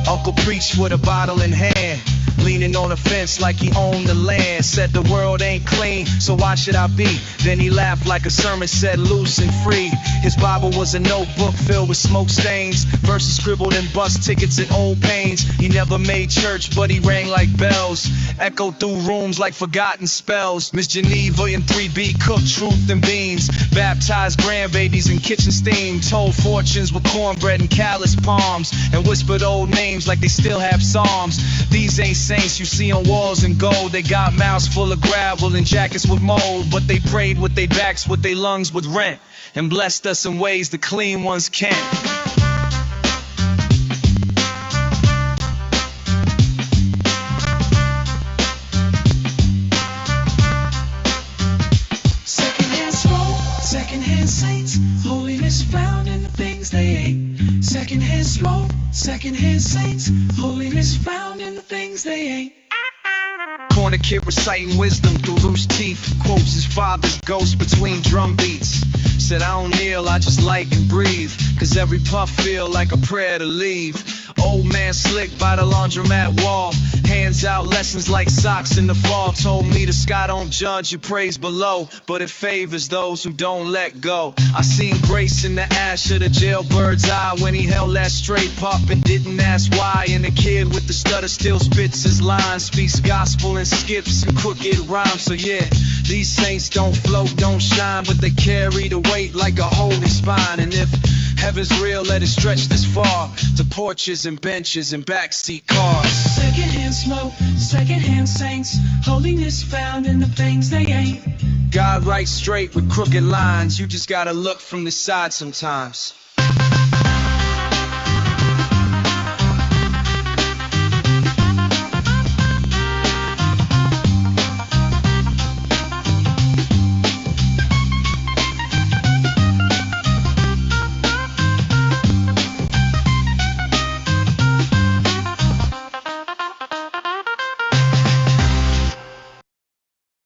Uncle preached with a bottle in hand, leaning on a fence like he owned the land. Said the world ain't clean, so why should I be? Then he laughed like a sermon said loose and free. His Bible was a notebook filled with smoke stains, verses scribbled in bus tickets and old pains. He never made church, but he rang like bells, echoed through rooms like forgotten spells. Miss Geneva and 3B cooked truth and beans, baptized grandbabies in kitchen steam, told fortunes with cornbread and callous palms, and whispered old names like they still have psalms. These ain't saints you see on walls in gold. They got mouths full of gravel and jackets with mold, but they prayed with their backs, with their lungs with rent, and blessed us in ways the clean ones can't. Secondhand smoke, secondhand saints, holiness found in the things they ate. Secondhand smoke, secondhand saints, holiness found in the things they ain't. Corner kid reciting wisdom through loose teeth, quotes his father's ghost between drum beats. Said I don't kneel, I just light and breathe, cause every puff feel like a prayer to leave. Old man slick by the laundromat wall, hands out lessons like socks in the fall. Told me the sky don't judge, you praise below, but it favors those who don't let go. I seen grace in the ash of the jailbird's eye when he held that straight pup and didn't ask why. And the kid with the stutter still spits his lines, speaks gospel and skips and crooked rhymes. So yeah, these saints don't float, don't shine, but they carry the weight like a holy spine. And if heaven's real, let it stretch this far to porches and benches and backseat cars. Secondhand smoke, secondhand saints, holiness found in the things they ain't. God writes straight with crooked lines, you just gotta look from the side sometimes.